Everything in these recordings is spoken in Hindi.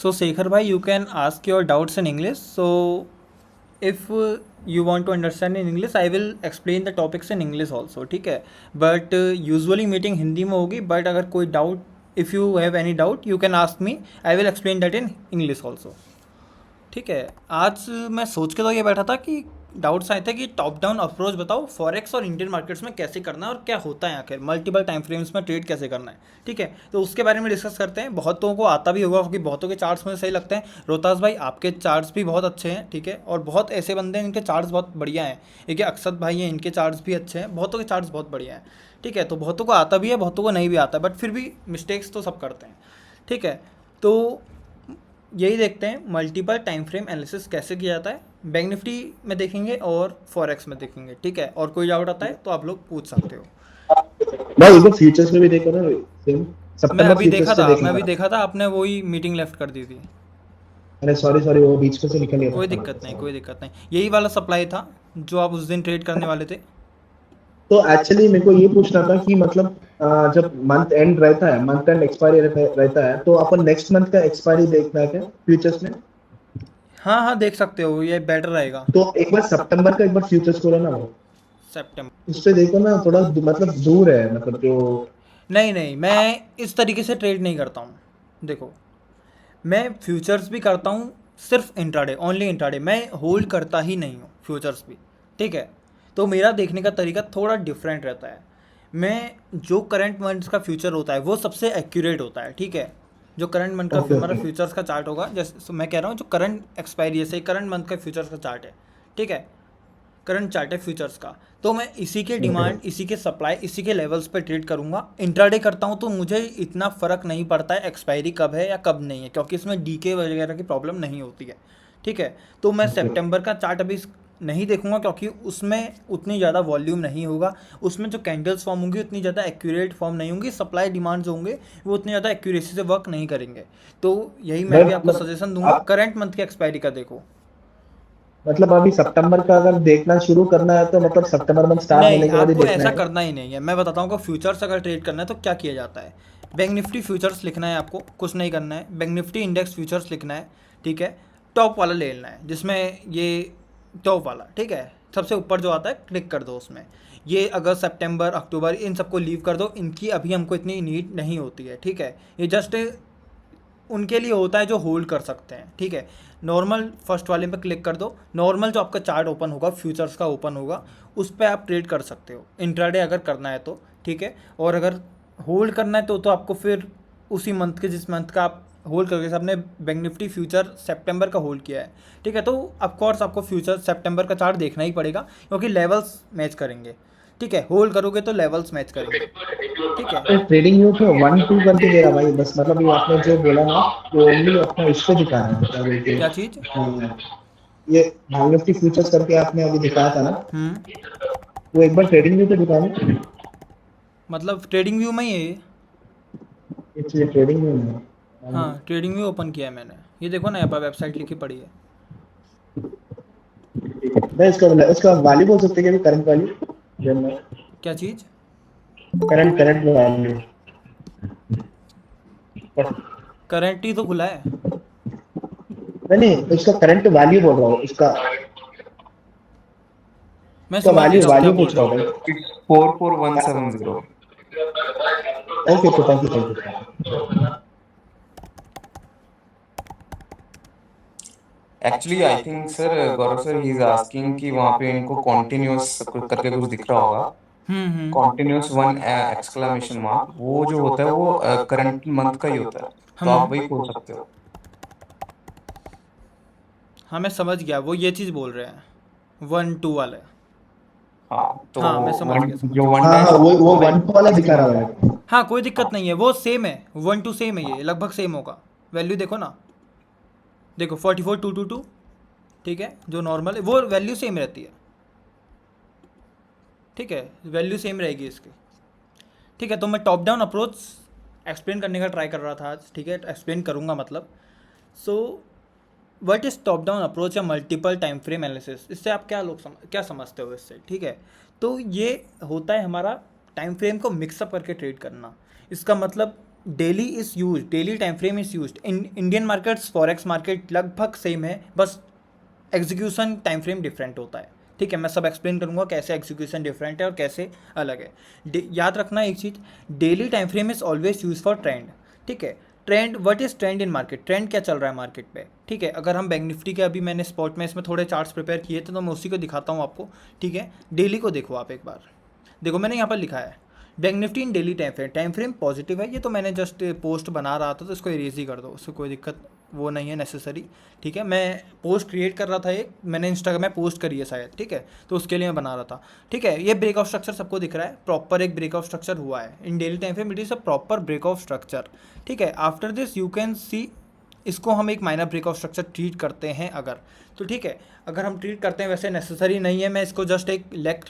So Sekhar bhai, you can ask your doubts in English. So if you want to understand in English, I will explain the topics in English also, ठीक है. But usually meeting हिंदी में होगी. But अगर कोई doubt, if you have any doubt, you can ask me. I will explain that in English also. ठीक है. आज मैं सोच के तो ये बैठा था कि डाउट्स आए थे कि टॉप डाउन अप्रोच बताओ फॉरेक्स और इंडियन मार्केट्स में कैसे करना है और क्या होता है आखिर मल्टीपल टाइम फ्रेम्स में ट्रेड कैसे करना है. ठीक है, तो उसके बारे में डिस्कस करते हैं. बहुतों को आता भी होगा क्योंकि बहुतों के चार्ट्स मुझे सही लगते हैं. रोहतास भाई, आपके चार्ट्स भी बहुत अच्छे हैं. ठीक है, और बहुत ऐसे बंदे हैं इनके चार्ट्स बहुत बढ़िया हैं. एक अक्षत भाई हैं, इनके चार्ट्स भी अच्छे हैं. बहुतों के चार्ट्स बहुत बढ़िया हैं. ठीक है, तो बहुतों को आता भी है, बहुतों को नहीं भी आता, बट फिर भी मिस्टेक्स तो सब करते हैं. ठीक है, तो यही देखते हैं मल्टीपल टाइम फ्रेम एनालिसिस कैसे किया जाता है. बैंक निफ्टी में देखेंगे और फॉरेक्स में देखेंगे. ठीक है, और कोई डाउट आता है तो आप लोग पूछ सकते हो. भाई इधर फ्यूचर्स में भी देखो ना सेम मैं सितंबर अभी देखा फ्यूचर्स से था मैं अभी देखेंगे. देखा था आपने वही मीटिंग लेफ्ट कर दी थी. अरे सॉरी सॉरी वो बीच में से निकल गया कोई था. दिक्कत नहीं, कोई दिक्कत नहीं. यही वाला सप्लाई था जो आप उस दिन ट्रेड करने वाले थे. तो एक्चुअली मेरे को ये पूछना था कि मतलब जब मंथ एंड रहता है, मंथ एंड एक्सपायरी रहता है, तो अपन नेक्स्ट मंथ का एक्सपायरी देखना है क्या फ्यूचर्स में? हाँ हाँ, देख सकते हो, ये बेटर रहेगा. तो एक बार सितंबर का एक बार फ्यूचर्स खोलो ना वो, सितंबर. उस पे देखो ना, थोड़ा मतलब दूर है, मतलब जो नहीं नहीं, मैं इस तरीके से ट्रेड नहीं करता हूँ. देखो, मैं फ्यूचर्स भी करता हूँ, सिर्फ इंट्राडे, ओनली इंट्राडे. मैं होल्ड करता ही नहीं हूँ फ्यूचर्स भी. ठीक है, तो मेरा देखने का तरीका थोड़ा डिफरेंट रहता है. मैं जो करंट मंथ का फ्यूचर होता है वो सबसे एक्यूरेट होता है. ठीक है, जो करंट मंथ का ओके हमारा ओके फ्यूचर्स का चार्ट होगा, जैसे मैं कह रहा हूँ जो करंट एक्सपायरी जैसे करंट मंथ का फ्यूचर्स का चार्ट है. ठीक है, करंट चार्ट है फ्यूचर्स का, तो मैं इसी के ओके. डिमांड, इसी के सप्लाई, इसी के लेवल्स पे ट्रेड करूंगा. इंट्राडे करता हूँ तो मुझे इतना फ़र्क नहीं पड़ता है एक्सपायरी कब है या कब नहीं है, क्योंकि इसमें डीके वगैरह की प्रॉब्लम नहीं होती है. ठीक है, तो मैं सितंबर का चार्ट अभी नहीं देखूंगा क्योंकि उसमें उतनी ज़्यादा वॉल्यूम नहीं होगा. उसमें जो कैंडल्स फॉर्म होंगी उतनी ज़्यादा एक्यूरेट फॉर्म नहीं होंगी. सप्लाई डिमांड जो होंगे वो उतनी ज़्यादा एक्यूरेसी से वर्क नहीं करेंगे. तो यही मैं भी आपको मतलब सजेशन दूंगा, आप करंट मंथ की एक्सपायरी का देखो. मतलब अभी सितंबर का अगर देखना शुरू करना है तो मतलब सितंबर मंथ स्टार्ट नहीं, होने के बाद ही आपको देखना ऐसा है. करना ही नहीं है. मैं बताता हूँ कि फ्यूचर्स अगर ट्रेड करना है तो क्या किया जाता है. बैंक निफ्टी फ्यूचर्स लिखना है आपको, कुछ नहीं करना है. बैंक निफ्टी इंडेक्स फ्यूचर्स लिखना है. ठीक है, टॉप वाला ले लेना है जिसमें ये टॉप वाला. ठीक है, सबसे ऊपर जो आता है क्लिक कर दो उसमें. ये अगस्त सितंबर अक्टूबर इन सबको लीव कर दो, इनकी अभी हमको इतनी नीड नहीं होती है. ठीक है, ये जस्ट उनके लिए होता है जो होल्ड कर सकते हैं. ठीक है, नॉर्मल फर्स्ट वाले पे क्लिक कर दो. नॉर्मल जो आपका चार्ट ओपन होगा फ्यूचर्स का ओपन होगा, उस पर आप ट्रेड कर सकते हो इंट्राडे अगर करना है तो. ठीक है, और अगर होल्ड करना है तो आपको फिर उसी मंथ के, जिस मंथ का आप होल्ड करके, जैसे आपने बैंक निफ्टी फ्यूचर सितंबर का होल्ड किया है. ठीक है, तो ऑफकोर्स आपको फ्यूचर सितंबर का चार्ट देखना ही पड़ेगा क्योंकि लेवल्स मैच करेंगे. ठीक है, होल्ड करोगे तो लेवल्स मैच करेंगे. ठीक है. तो ट्रेडिंग व्यू पे 1-2 करके दे रहा भाई, बस मतलब ये आपने जो बोला ना, वो ओनली अपना इस पे दिखाना है, क्या बोलते क्या चीज़? हैं, ये बैंक निफ्टी फ्यूचर्स करके आपने अभी दिखाया था ना, हम्म. वो एक बार ट्रेडिंग व्यू पे दिखाना. मतलब ट्रेडिंग व्यू में ही है ये. इसलिए ट्रेडिंग व्यू में हाँ, ट्रेडिंग व्यू ओपन किया है मैंने. ये देखो ना, यहाँ पर वेबसाइट लिखी पड़ी है. मैं इसका वैल्यू बोल सकते हैं कि करंट वैल्यू, क्या चीज़? Current current value. करंट ही तो खुला है. नहीं नहीं, इसका करंट वैल्यू बोल रहा हूँ, इसका मैं इसका समझ नहीं वैल्यू रहा हूँ क्या वैल्यू बोल पूछ रहे रहा हो. हूँ भाई. It's 44170. Okay okay, thank you. Actually, I think sir, Gaurav sir, he is asking कि वहाँ पे इनको continuous करके कुछ दिख रहा होगा. Continuous one exclamation mark, वो जो होता है वो current month का ही होता है. तो आप वही खोल सकते हो. हाँ, मैं समझ गया, वो ये चीज़ बोल रहे हैं 1 2 वाले. हाँ, तो हाँ, मैं समझ वन गया, समझ जो गया. वन हाँ हाँ, डैश वो लाइन 1 वाला दिखा रहा है. हाँ, कोई दिक्कत नहीं है, वो सेम है. 1 2 सेम है, ये लगभग सेम होगा. वैल्यू देखो ना, देखो 44,222. ठीक है, जो नॉर्मल है वो वैल्यू सेम रहती है. ठीक है, वैल्यू सेम रहेगी इसकी. ठीक है, तो मैं टॉप डाउन अप्रोच एक्सप्लेन करने का ट्राई कर रहा था आज. ठीक है, एक्सप्लेन करूँगा मतलब. So what is top down approach या मल्टीपल टाइम फ्रेम एनालिसिस, इससे आप क्या समझते हो इससे. ठीक है, तो ये होता है हमारा टाइम फ्रेम को मिक्सअप करके ट्रेड करना. इसका मतलब daily is use, daily time frame is use in Indian markets, forex market लगभग सेम है, बस एग्जीक्यूशन टाइम फ्रेम डिफरेंट होता है। ठीक है, मैं सब एक्सप्लेन करूंगा कैसे एग्जीक्यूशन डिफरेंट है और कैसे अलग है। याद रखना एक चीज़, daily time frame is always use for trend. ठीक है, trend, what is trend in market, trend क्या चल रहा है मार्केट पे। ठीक है, अगर हम बैंक निफ्टी के, अभी मैंने स्पॉट में इसमें थोड़े चार्ट्स प्रिपेयर किए थे तो मैं उसी को दिखाता हूँ आपको। ठीक है, डेली को देखो आप एक बार, देखो मैंने यहाँ पर लिखा है बैंक निफ्टी इन डेली टाइम फ्रेम पॉजिटिव है। ये तो मैंने जस्ट पोस्ट बना रहा था तो इसको इरेज ही कर दो, उससे कोई दिक्कत वो नहीं है नेसेसरी। ठीक है, मैं पोस्ट क्रिएट कर रहा था, एक मैंने इंस्टाग्राम में पोस्ट करी है शायद। ठीक है, तो उसके लिए मैं बना रहा था। ठीक है, ये ब्रेकआउट स्ट्रक्चर सबको दिख रहा है, प्रॉपर एक ब्रेकआउट स्ट्रक्चर हुआ है in daily time frame, it is a proper breakout structure. ठीक है, after this you can see, इसको हम एक माइनर ब्रेकआउट स्ट्रक्चर ट्रीट करते हैं अगर, तो ठीक है, अगर हम ट्रीट करते हैं, वैसे नेसेसरी नहीं है, मैं इसको जस्ट एक लेग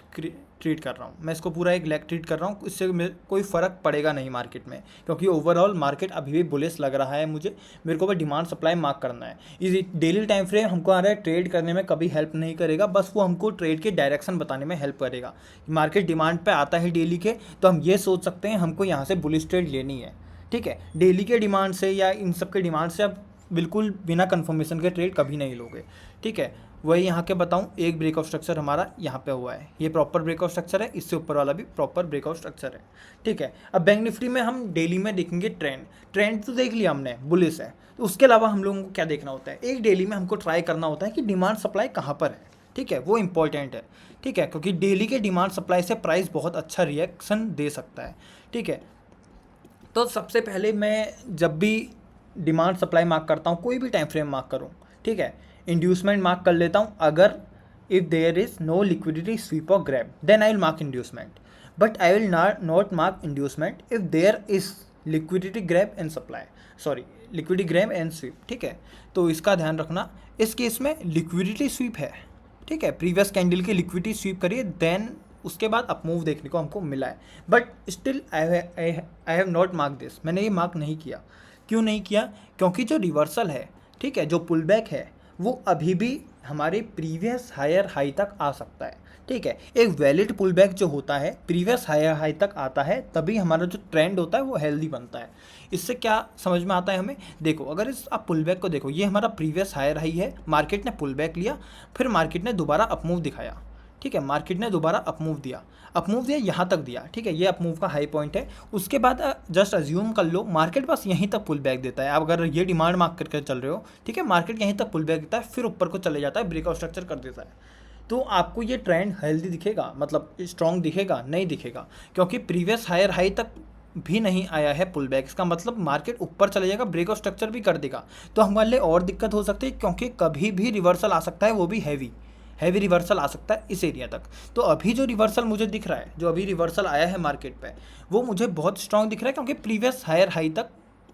ट्रीट कर रहा हूँ, मैं इसको पूरा एक लेग ट्रीट कर रहा हूँ, इससे कोई फ़र्क पड़ेगा नहीं मार्केट में, क्योंकि ओवरऑल मार्केट अभी भी बुलिश लग रहा है मुझे। मेरे को बस डिमांड सप्लाई मार्क करना है। इस डेली टाइम फ्रेम हमको आ रहा है ट्रेड करने में कभी हेल्प नहीं करेगा, बस वो हमको ट्रेड के डायरेक्शन बताने में हेल्प करेगा। मार्केट डिमांड पे आता है डेली के, तो हम ये सोच सकते हैं हमको यहाँ से बुलिश ट्रेड लेनी है। ठीक है, डेली के डिमांड से या इन सब के डिमांड से आप बिल्कुल बिना कंफर्मेशन के ट्रेड कभी नहीं लोगे। ठीक है, वही यहाँ के बताऊँ, एक ब्रेकआउट स्ट्रक्चर हमारा यहाँ पे हुआ है, ये प्रॉपर ब्रेकआउट स्ट्रक्चर है, इससे ऊपर वाला भी प्रॉपर ब्रेकआउट स्ट्रक्चर है। ठीक है, अब बैंक निफ्टी में हम डेली में देखेंगे ट्रेंड। ट्रेंड तो देख लिया हमने, बुलिश है, तो उसके अलावा हम लोगों को क्या देखना होता है, एक डेली में हमको ट्राई करना होता है कि डिमांड सप्लाई कहाँ पर है। ठीक है, वो इंपॉर्टेंट है। ठीक है, क्योंकि डेली के डिमांड सप्लाई से प्राइस बहुत अच्छा रिएक्शन दे सकता है। ठीक है, तो सबसे पहले मैं जब भी डिमांड सप्लाई मार्क करता हूँ, कोई भी टाइम फ्रेम मार्क करूँ, ठीक है, इंड्यूसमेंट मार्क कर लेता हूँ। अगर if there is no liquidity sweep और grab then I will mark inducement, but I will not mark inducement if there is liquidity grab and supply, sorry liquidity grab and sweep. ठीक है, तो इसका ध्यान रखना, इस केस में लिक्विडिटी स्वीप है। ठीक है, प्रीवियस कैंडल की लिक्विडिटी स्वीप करिए, देन उसके बाद अप मूव देखने को हमको मिला है, but still I have not mark this, मैंने ये मार्क नहीं किया। क्यों नहीं किया, क्योंकि जो रिवर्सल है, ठीक है, जो पुल बैक है, वो अभी भी हमारे प्रीवियस हायर हाई तक आ सकता है। ठीक है, एक वैलिड पुल बैक जो होता है प्रीवियस हायर हाई तक आता है, तभी हमारा जो ट्रेंड होता है वो हेल्दी बनता है। इससे क्या समझ में आता है हमें, देखो अगर इस आप पुल बैक को देखो, ये हमारा प्रीवियस हायर हाई है, मार्केट ने पुल बैक लिया, फिर मार्केट ने दोबारा अप मूव दिखाया। ठीक है, मार्केट ने दोबारा अप मूव दिया, यहाँ तक दिया। ठीक है, ये अप मूव का हाई पॉइंट है। उसके बाद जस्ट अज्यूम कर लो मार्केट बस यहीं तक पुल बैक देता है। आप अगर ये डिमांड मार्क करके चल रहे हो, ठीक है, मार्केट यहीं तक पुल बैक देता है, फिर ऊपर को चले जाता है, ब्रेकआउट स्ट्रक्चर कर देता है, तो आपको ये ट्रेंड हेल्दी दिखेगा, मतलब स्ट्रॉन्ग दिखेगा? नहीं दिखेगा, क्योंकि प्रीवियस हायर हाई तक भी नहीं आया है पुल बैक। इसका मतलब मार्केट ऊपर चले जाएगा, ब्रेकआउट स्ट्रक्चर भी कर देगा, तो हमारे लिए और दिक्कत हो सकती है, क्योंकि कभी भी रिवर्सल आ सकता है, वो भी हैवी रिवर्सल आ सकता है इस एरिया तक। तो अभी जो रिवर्सल मुझे दिख रहा है, जो अभी रिवर्सल आया है मार्केट पे, वो मुझे बहुत स्ट्रॉन्ग दिख रहा है, क्योंकि प्रीवियस हायर हाई तक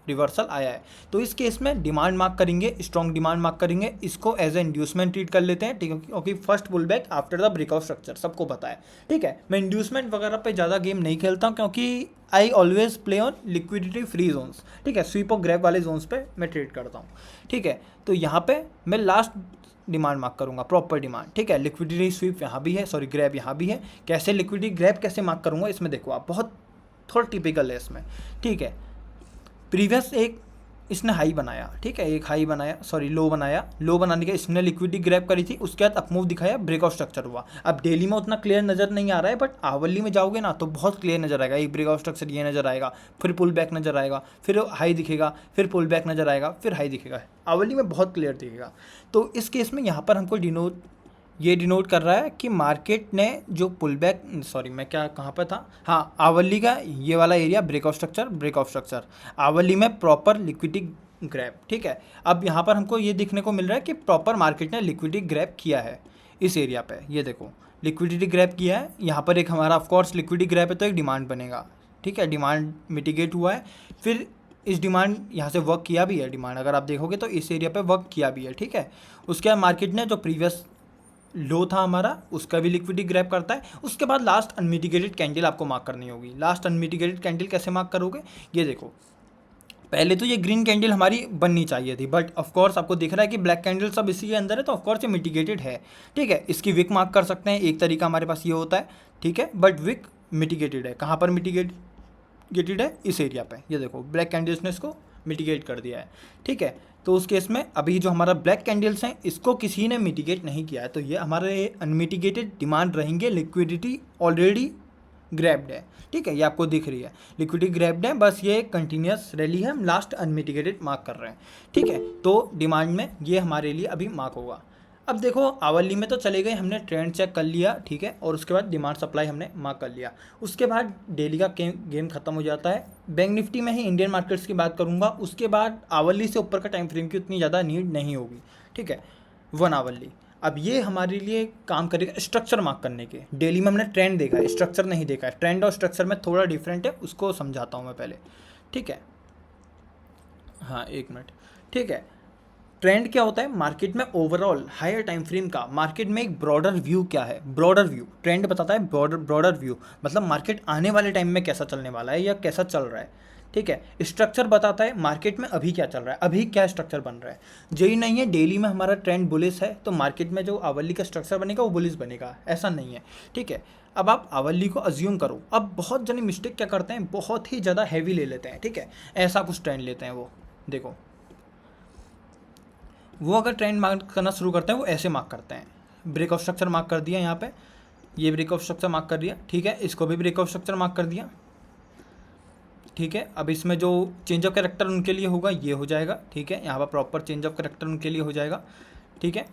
रिवर्सल आया है। तो इस केस में डिमांड मार्क करेंगे, स्ट्रॉन्ग डिमांड मार्क करेंगे, इसको एज ए इंड्यूसमेंट ट्रीट कर लेते हैं। ठीक है, क्योंकि first pull back after the breakout structure सबको पता है। ठीक है, मैं इंड्यूसमेंट वगैरह पे ज़्यादा गेम नहीं खेलता हूँ, क्योंकि I always play on liquidity free zones. ठीक है, स्वीप और ग्रैब वाले जोन्स पे मैं ट्रेड करता हूँ। ठीक है, तो यहाँ पे मैं लास्ट डिमांड मार्क करूंगा, प्रॉपर डिमांड। ठीक है, लिक्विडिटी स्वीप यहाँ भी है, सॉरी ग्रैब यहाँ भी है। कैसे लिक्विडिटी ग्रैब कैसे मार्क करूंगा, इसमें देखो आप, बहुत थोड़ा टिपिकल है इसमें। ठीक है, प्रीवियस एक इसने हाई बनाया, ठीक है, एक हाई बनाया, सॉरी लो बनाया, लो बनाने के इसने लिक्विडिटी ग्रैब करी थी, उसके बाद अप मूव दिखाया, ब्रेकआउट स्ट्रक्चर हुआ। अब डेली में उतना क्लियर नज़र नहीं आ रहा है, बट आवरली में जाओगे ना तो बहुत क्लियर नज़र आएगा। एक ब्रेकआउट स्ट्रक्चर ये नज़र आएगा, फिर पुल बैक नज़र आएगा, फिर हाई दिखेगा, फिर पुल बैक नज़र आएगा, फिर हाई दिखेगा, आवरली में बहुत क्लियर दिखेगा। तो इस केस में यहाँ पर हमको डिनोट कर रहा है कि मार्केट ने जो पुल बैक, सॉरी मैं क्या कहाँ पर था, हाँ, आवरली का ये वाला एरिया ब्रेकआउट स्ट्रक्चर, आवरली में प्रॉपर लिक्विडिटी ग्रैब। ठीक है, अब यहाँ पर हमको ये देखने को मिल रहा है कि प्रॉपर मार्केट ने लिक्विडिटी ग्रैब किया है इस एरिया पे। ये देखो लिक्विडिटी ग्रैब किया है, यहाँ पर एक हमारा ऑफकोर्स लिक्विडिटी ग्रैब है, तो एक डिमांड बनेगा। ठीक है, डिमांड मिटिगेट हुआ है, फिर इस डिमांड यहाँ से वर्क किया भी है, डिमांड अगर आप देखोगे तो इस एरिया पे वर्क किया भी है। ठीक है, उसके बाद मार्केट ने जो प्रीवियस लो था हमारा, उसका भी लिक्विडिटी ग्रैब करता है। उसके बाद लास्ट अनमिटिगेटेड कैंडल आपको मार्क करनी होगी। लास्ट अनमिटिगेटेड कैंडल कैसे मार्क करोगे, ये देखो, पहले तो ये ग्रीन कैंडल हमारी बननी चाहिए थी, बट ऑफ कोर्स आपको दिख रहा है कि ब्लैक कैंडल सब इसी के अंदर है, तो ऑफ कोर्स ये मिटिगेटेड है। ठीक है, इसकी विक मार्क कर सकते हैं, एक तरीका हमारे पास ये होता है। ठीक है, बट विक मिटिगेटेड है, कहाँ पर मिटिगेट, मिटिगेटेड है इस एरिया पे, ये देखो ब्लैक कैंडल्स ने इसको मिटिगेट कर दिया है, ठीक है। तो उस केस में अभी जो हमारा ब्लैक कैंडल्स हैं इसको किसी ने मिटिगेट नहीं किया है, तो ये हमारे अनमिटिगेटेड डिमांड रहेंगे, लिक्विडिटी ऑलरेडी ग्रैब्ड है, ठीक है, ये आपको दिख रही है लिक्विडिटी ग्रैब्ड है, बस ये कंटिन्यूस रैली है, हम लास्ट अनमिटिगेटेड मार्क कर रहे हैं, ठीक है। तो डिमांड में ये हमारे लिए अभी मार्क होगा। अब देखो आवरली में तो चले गए, हमने ट्रेंड चेक कर लिया, ठीक है, और उसके बाद डिमांड सप्लाई हमने मार्क कर लिया, उसके बाद डेली का गेम खत्म हो जाता है। बैंक निफ्टी में ही इंडियन मार्केट्स की बात करूंगा, उसके बाद आवरली से ऊपर का टाइम फ्रेम की उतनी ज़्यादा नीड नहीं होगी, ठीक है, 1 आवरली। अब ये हमारे लिए काम करेगा स्ट्रक्चर मार्क करने के। डेली में हमने ट्रेंड देखा है, स्ट्रक्चर नहीं देखा है, ट्रेंड और स्ट्रक्चर में थोड़ा डिफरेंट है, उसको समझाता हूँ मैं पहले, ठीक है, हाँ 1 मिनट, ठीक है। ट्रेंड क्या होता है मार्केट में, ओवरऑल हायर टाइम फ्रेम का मार्केट में एक ब्रॉडर व्यू क्या है, ब्रॉडर व्यू। ट्रेंड बताता है ब्रॉडर व्यू, मतलब मार्केट आने वाले टाइम में कैसा चलने वाला है या कैसा चल रहा है, ठीक है। स्ट्रक्चर बताता है मार्केट में अभी क्या चल रहा है, अभी क्या स्ट्रक्चर बन रहा है। यही नहीं है डेली में हमारा ट्रेंड बुलिश है तो मार्केट में जो आवरली का स्ट्रक्चर बनेगा वो बुलिश बनेगा, ऐसा नहीं है, ठीक है। अब आप आवरली को अज्यूम करो। अब बहुत जने मिस्टेक क्या करते हैं, बहुत ही ज़्यादा हैवी ले लेते हैं, ठीक है, ऐसा कुछ ट्रेंड लेते हैं। वो देखो, वो अगर ट्रेंड मार्क करना शुरू करते हैं वो ऐसे मार्क करते हैं, ब्रेक ऑफ स्ट्रक्चर मार्क कर दिया यहाँ पे, ये ब्रेक ऑफ स्ट्रक्चर मार्क कर दिया, ठीक है, इसको भी ब्रेक ऑफ स्ट्रक्चर मार्क कर दिया, ठीक है। अब इसमें जो चेंज ऑफ कैरेक्टर उनके लिए होगा ये हो जाएगा, ठीक है, यहाँ पर प्रॉपर चेंज ऑफ कैरेक्टर उनके लिए हो जाएगा, ठीक है।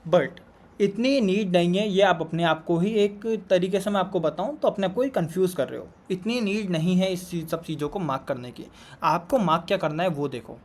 बट इतनी नीड नहीं है, ये आप अपने आप को ही एक तरीके से मैं आपको बताऊं तो अपने आप को ही कंफ्यूज कर रहे हो। इतनी नीड नहीं है इस सब चीज़ों को मार्क करने की। आपको मार्क क्या करना है वो देखो,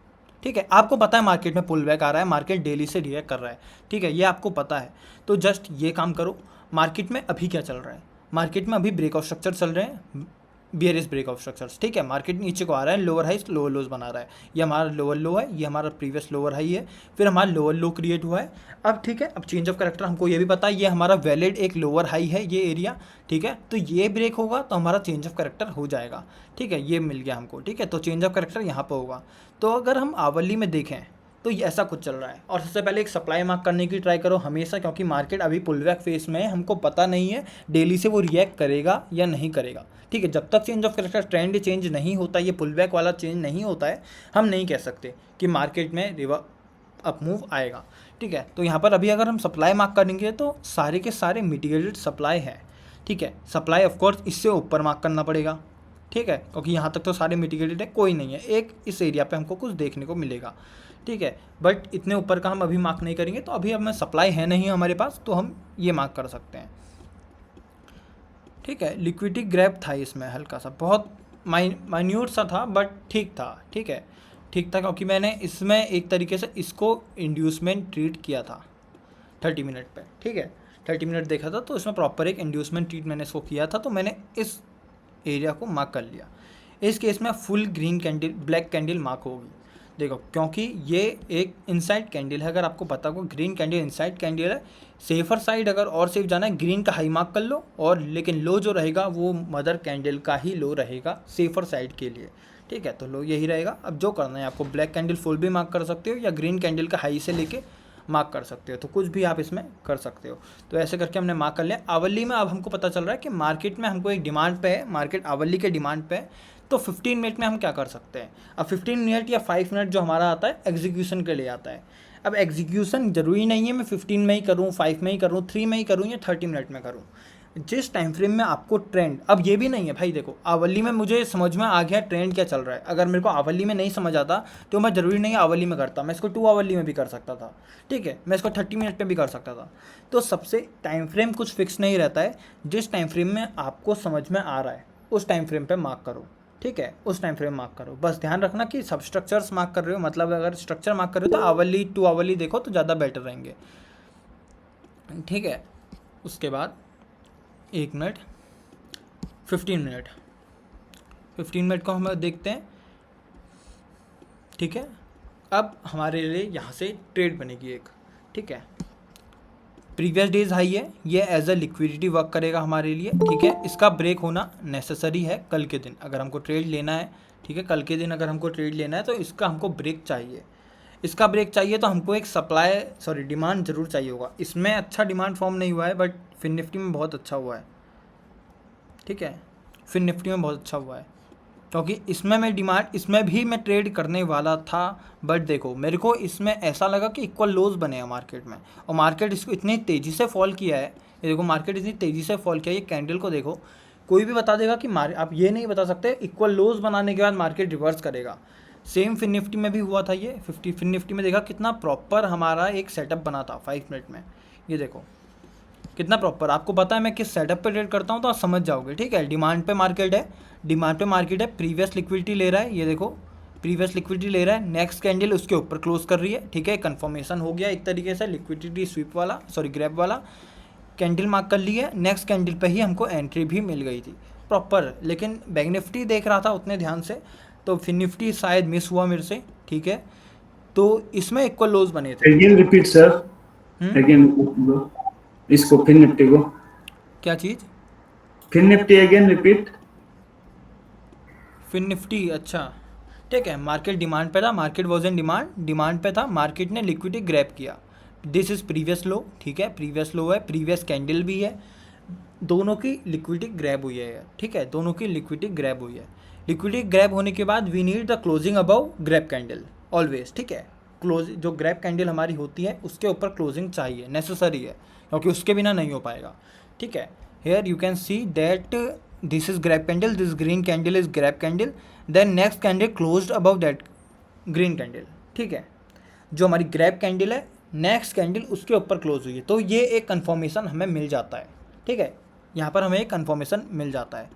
ठीक है। आपको पता है मार्केट में पुल बैक आ रहा है, मार्केट डेली से रिएक्ट कर रहा है, ठीक है, ये आपको पता है। तो जस्ट ये काम करो, मार्केट में अभी क्या चल रहा है, मार्केट में अभी ब्रेक ऑफ स्ट्रक्चर चल रहे हैं, बियरिश ब्रेक ऑफ स्ट्रक्चर्स, ठीक है। मार्केट नीचे को आ रहा है, लोअर हाई लोअर लोज बना रहा है, ये हमारा लोअर लो है, ये हमारा प्रीवियस लोअर हाई है, फिर हमारा लोअर लो क्रिएट हुआ है। अब ठीक है, अब चेंज ऑफ कैरेक्टर हमको ये भी पता है, ये हमारा वैलिड एक लोअर हाई है ये एरिया, ठीक है। तो ये ब्रेक होगा तो हमारा चेंज ऑफ कैरेक्टर हो जाएगा, ठीक है, ये मिल गया हमको, ठीक है। तो चेंज ऑफ कैरेक्टर यहाँ पर होगा। तो अगर हम आवरली में देखें तो ये ऐसा कुछ चल रहा है। और सबसे पहले एक सप्लाई मार्क करने की ट्राई करो हमेशा, क्योंकि मार्केट अभी पुल बैक फेस में है, हमको पता नहीं है डेली से वो रिएक्ट करेगा या नहीं करेगा, ठीक है। जब तक change of character trend change नहीं होता, ये पुल बैक वाला चेंज नहीं होता है, हम नहीं कह सकते कि मार्केट में रिवर अप मूव आएगा, ठीक है। तो यहाँ पर अभी अगर हम सप्लाई मार्क करेंगे तो सारे के सारे मिटिगेटेड सप्लाई है, ठीक है। सप्लाई ऑफकोर्स इससे ऊपर मार्क करना पड़ेगा, ठीक है, क्योंकि यहाँ तक तो सारे मिटिगेटेड है, कोई नहीं है, एक इस एरिया पे हमको कुछ देखने को मिलेगा, ठीक है। बट इतने ऊपर का हम अभी मार्क नहीं करेंगे, तो अभी हमें सप्लाई है नहीं हमारे पास, तो हम ये मार्क कर सकते हैं, ठीक है। लिक्विडिटी ग्रैब था इसमें हल्का सा, बहुत माइन्यूट सा था, बट ठीक था, ठीक है, ठीक था, क्योंकि मैंने इसमें एक तरीके से इसको इंड्यूसमेंट ट्रीट किया था 30 मिनट पे, ठीक है, 30 मिनट देखा था, तो इसमें प्रॉपर एक इंड्यूसमेंट ट्रीट मैंने इसको किया था, तो मैंने इस एरिया को मार्क कर लिया। इस केस में full green candle black candle mark होगी, देखो, क्योंकि ये एक इनसाइड कैंडल है। अगर आपको पता हो ग्रीन कैंडल इनसाइड कैंडल है, सेफर साइड अगर और सेफ जाना है ग्रीन का हाई मार्क कर लो, और लेकिन लो जो रहेगा वो मदर कैंडल का ही लो रहेगा सेफर साइड के लिए, ठीक है। तो लो यही रहेगा। अब जो करना है आपको, ब्लैक कैंडल फुल भी मार्क कर सकते हो या ग्रीन कैंडल का हाई से लेके मार्क कर सकते हो, तो कुछ भी आप इसमें कर सकते हो। तो ऐसे करके हमने मार्क कर लिया। आवरली में अब हमको पता चल रहा है कि मार्केट में हमको एक डिमांड पे है, मार्केट आवरली के डिमांड पे है, तो 15 मिनट में हम क्या कर सकते हैं। अब 15 मिनट या 5 मिनट जो हमारा आता है एग्जीक्यूशन के लिए आता है। अब एग्जीक्यूशन ज़रूरी नहीं है मैं 15 में ही करूँ, 5 में ही करूँ, 3 में ही करूँ या 30 मिनट में करूँ, जिस टाइम फ्रेम में आपको ट्रेंड। अब ये भी नहीं है भाई, देखो आवरली में मुझे समझ में आ गया ट्रेंड क्या चल रहा है, अगर मेरे को आवरली में नहीं समझ आता तो मैं ज़रूरी नहीं आवरली में करता, मैं इसको 2 आवरली में भी कर सकता था, ठीक है, मैं इसको 30 मिनट में भी कर सकता था। तो सबसे टाइम फ्रेम कुछ फिक्स नहीं रहता है, जिस टाइम फ्रेम में आपको समझ में आ रहा है उस टाइम फ्रेम पर मार्क करो, ठीक है, उस टाइम फ्रेम मार्क करो। बस ध्यान रखना कि सब स्ट्रक्चर्स मार्क कर रहे हो, मतलब अगर स्ट्रक्चर मार्क कर रहे हो तो आवरली 2 आवरली देखो तो ज़्यादा बेटर रहेंगे, ठीक है। उसके बाद 1 मिनट 15 मिनट 15 मिनट को हम देखते हैं, ठीक है। अब हमारे लिए यहाँ से ट्रेड बनेगी एक, ठीक है, प्रीवियस डेज हाई है, ये एज अ लिक्विडिटी वर्क करेगा हमारे लिए, ठीक है। इसका ब्रेक होना नेसेसरी है कल के दिन अगर हमको ट्रेड लेना है, ठीक है, कल के दिन अगर हमको ट्रेड लेना है तो इसका हमको ब्रेक चाहिए। इसका ब्रेक चाहिए तो हमको एक डिमांड ज़रूर चाहिए होगा। इसमें अच्छा डिमांड फॉर्म नहीं हुआ है, बट फिन निफ्टी में बहुत अच्छा हुआ है, ठीक है, फिन निफ्टी में बहुत अच्छा हुआ है, क्योंकि इसमें मैं डिमांड, इसमें भी मैं ट्रेड करने वाला था, बट देखो मेरे को इसमें ऐसा लगा कि इक्वल लोज बने हैं मार्केट में, और मार्केट इसको इतनी तेज़ी से फॉल किया है। ये देखो मार्केट इतनी तेज़ी से फॉल किया है, ये कैंडल को देखो, कोई भी बता देगा कि आप ये नहीं बता सकते इक्वल लोज बनाने के बाद मार्केट रिवर्स करेगा। सेम फिन निफ्टी में भी हुआ था ये। फिन निफ्टी में देखा कितना प्रॉपर हमारा एक सेटअप बना था 5 मिनट में। ये देखो कितना प्रॉपर, आपको पता है मैं किस सेटअप पे ट्रेड करता हूँ तो आप समझ जाओगे, ठीक है। डिमांड पे मार्केट है, डिमांड पे मार्केट है, प्रीवियस लिक्विडिटी ले रहा है, ये देखो प्रीवियस लिक्विडिटी ले रहा है, नेक्स्ट कैंडल उसके ऊपर क्लोज कर रही है, ठीक है। कंफर्मेशन हो गया एक तरीके से लिक्विडिटी स्वीप वाला, सॉरी ग्रैब वाला, कैंडल मार्क कर ली है, नेक्स्ट कैंडल पे ही हमको एंट्री भी मिल गई थी प्रॉपर। लेकिन बैंक निफ्टी देख रहा था उतने ध्यान से, तो फिन निफ्टी शायद मिस हुआ मेरे से, ठीक है। तो इसमें इक्वल लोज बने थे। अगेन रिपीट सर, अगेन इसको फिन निफ्टी को, क्या चीज़? Fin Nifty again repeat. Fin Nifty, अच्छा ठीक है। मार्केट डिमांड पे था, मार्केट वॉज इन डिमांड पे था, मार्केट ने लिक्विडिटी ग्रैब किया। दिस इज़ प्रीवियस लो, ठीक है, प्रीवियस लो है, प्रीवियस कैंडल भी है, दोनों की लिक्विडिटी ग्रैब हुई है, ठीक है, दोनों की लिक्विडिटी ग्रैब हुई है। लिक्विडिटी ग्रैब होने के बाद we need the closing above grab candle always, ठीक है। क्लोज जो ग्रैब कैंडल हमारी होती है उसके ऊपर क्लोजिंग चाहिए, नेसेसरी है, क्योंकि उसके बिना नहीं हो पाएगा, ठीक है। Here you can see that this is grab candle, this green candle is grab candle, then next candle closed above that green candle, ठीक है। जो हमारी ग्रैब कैंडल है नेक्स्ट कैंडल उसके ऊपर क्लोज हुई है, तो ये एक कन्फर्मेशन हमें मिल जाता है, ठीक है। यहाँ पर हमें एक कन्फर्मेशन मिल जाता है,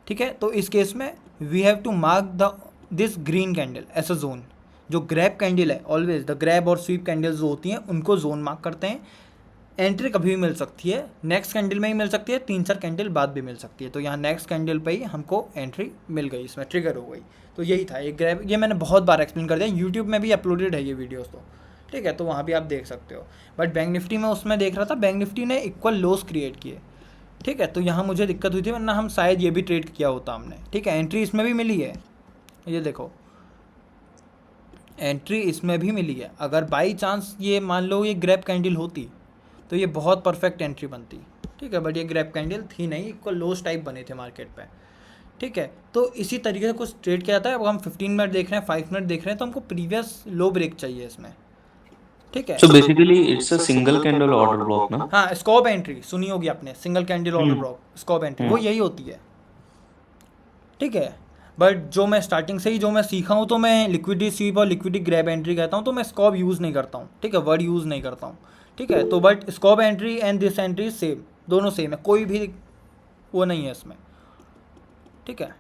ठीक है। तो इस केस में we have to mark the this green candle as a zone. जो ग्रैब कैंडल है ऑलवेज द ग्रैब और स्वीप कैंडल्स जो होती हैं उनको जोन मार्क करते हैं। एंट्री कभी भी मिल सकती है, नेक्स्ट कैंडल में ही मिल सकती है, 3-4 कैंडल बाद भी मिल सकती है। तो यहाँ नेक्स्ट कैंडल पे ही हमको एंट्री मिल गई, इसमें ट्रिगर हो गई। तो यही था ये ग्रैब, ये मैंने बहुत बार एक्सप्लेन कर दिया, यूट्यूब में भी अपलोडेड है ये वीडियोस, तो ठीक है, तो वहाँ भी आप देख सकते हो। बट बैंक निफ्टी में उसमें देख रहा था, बैंक निफ्टी ने इक्वल लोस क्रिएट किए, ठीक है। तो यहाँ मुझे दिक्कत हुई थी, वरना हम शायद ये भी ट्रेड किया होता हमने, ठीक है। एंट्री इसमें भी मिली है, ये देखो एंट्री इसमें भी मिली है। अगर बाई चांस ये मान लो ये ग्रैब कैंडल होती तो ये बहुत परफेक्ट एंट्री बनती, ठीक है। बट ये ग्रैब कैंडल थी नहीं, इक्वल लोस टाइप बने थे मार्केट पे, ठीक है। तो इसी तरीके से कुछ ट्रेड किया जाता है। अब हम 15 मिनट देख रहे हैं, 5 मिनट देख रहे हैं, तो हमको प्रीवियस लो ब्रेक चाहिए इसमें, ठीक है। So basically it's a single candle order block ना? हाँ, स्कॉप एंट्री सुनी होगी आपने, single candle order block, scope entry वो यही होती है, ठीक है। बट जो मैं स्टार्टिंग से ही जो मैं सीखा हूँ, तो मैं लिक्विडिटी स्वीप और लिक्विडिटी ग्रैब एंट्री कहता हूँ, तो मैं स्कॉप यूज़ नहीं करता हूँ, ठीक है, वर्ड यूज़ नहीं करता हूँ, ठीक है। तो but scope entry and this entry same, दोनों सेम है, कोई भी वो नहीं है इसमें, ठीक है।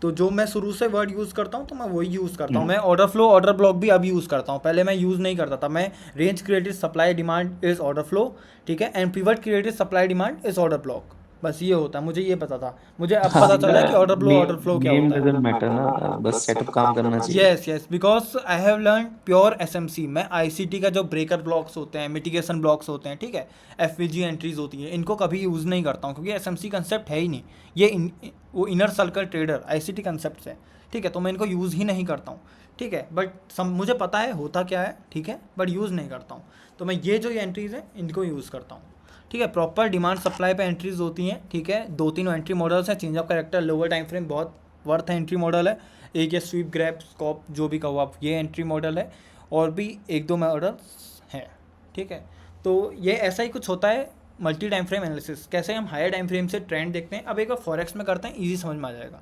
तो जो मैं शुरू से वर्ड यूज़ करता हूँ तो मैं वही यूज़ करता हूँ। मैं ऑर्डर फ्लो ऑर्डर ब्लॉक भी अब यूज़ करता हूँ, पहले मैं यूज़ नहीं करता था। मैं range created supply demand is order flow, ठीक है, and pivot created supply demand is order block, बस ये होता है। मुझे ये पता था, मुझे अब पता चला कि ऑर्डर फ्लो क्या होता है। डजंट मैटर ना, बस सेटअप काम करना चाहिए। Yes because I have learn pure SMC. मैं आईसीटी का जो ब्रेकर ब्लॉक्स होते हैं, मिटिगेशन ब्लॉक्स होते हैं, ठीक है, एफवीजी एंट्रीज होती है, इनको कभी यूज़ नहीं करता हूँ, क्योंकि एसएमसी कंसेप्ट है ही नहीं, ये वो inner circle trader ICT concept से, ठीक है। तो मैं इनको यूज़ ही नहीं करता हूँ, ठीक है। बट मुझे पता है होता क्या है, ठीक है, बट यूज़ नहीं करता हूँ। तो मैं ये जो एंट्रीज़ हैं इनको यूज़ करता हूँ, ठीक है। प्रॉपर डिमांड सप्लाई पे एंट्रीज होती हैं, ठीक है। 2-3 एंट्री मॉडल्स हैं, change of character, lower time frame, बहुत वर्थ है एंट्री मॉडल है। एक ये स्वीप ग्रैब स्कॉप जो भी कहो आप, ये एंट्री मॉडल है, और भी 1-2 मॉडल्स हैं, ठीक है। तो ये ऐसा ही कुछ होता है मल्टी टाइम फ्रेम एनालिसिस, कैसे हम हायर टाइम फ्रेम से ट्रेंड देखते हैं। अब एक बार फॉरेक्स में करते हैं, ईजी समझ में आ जाएगा।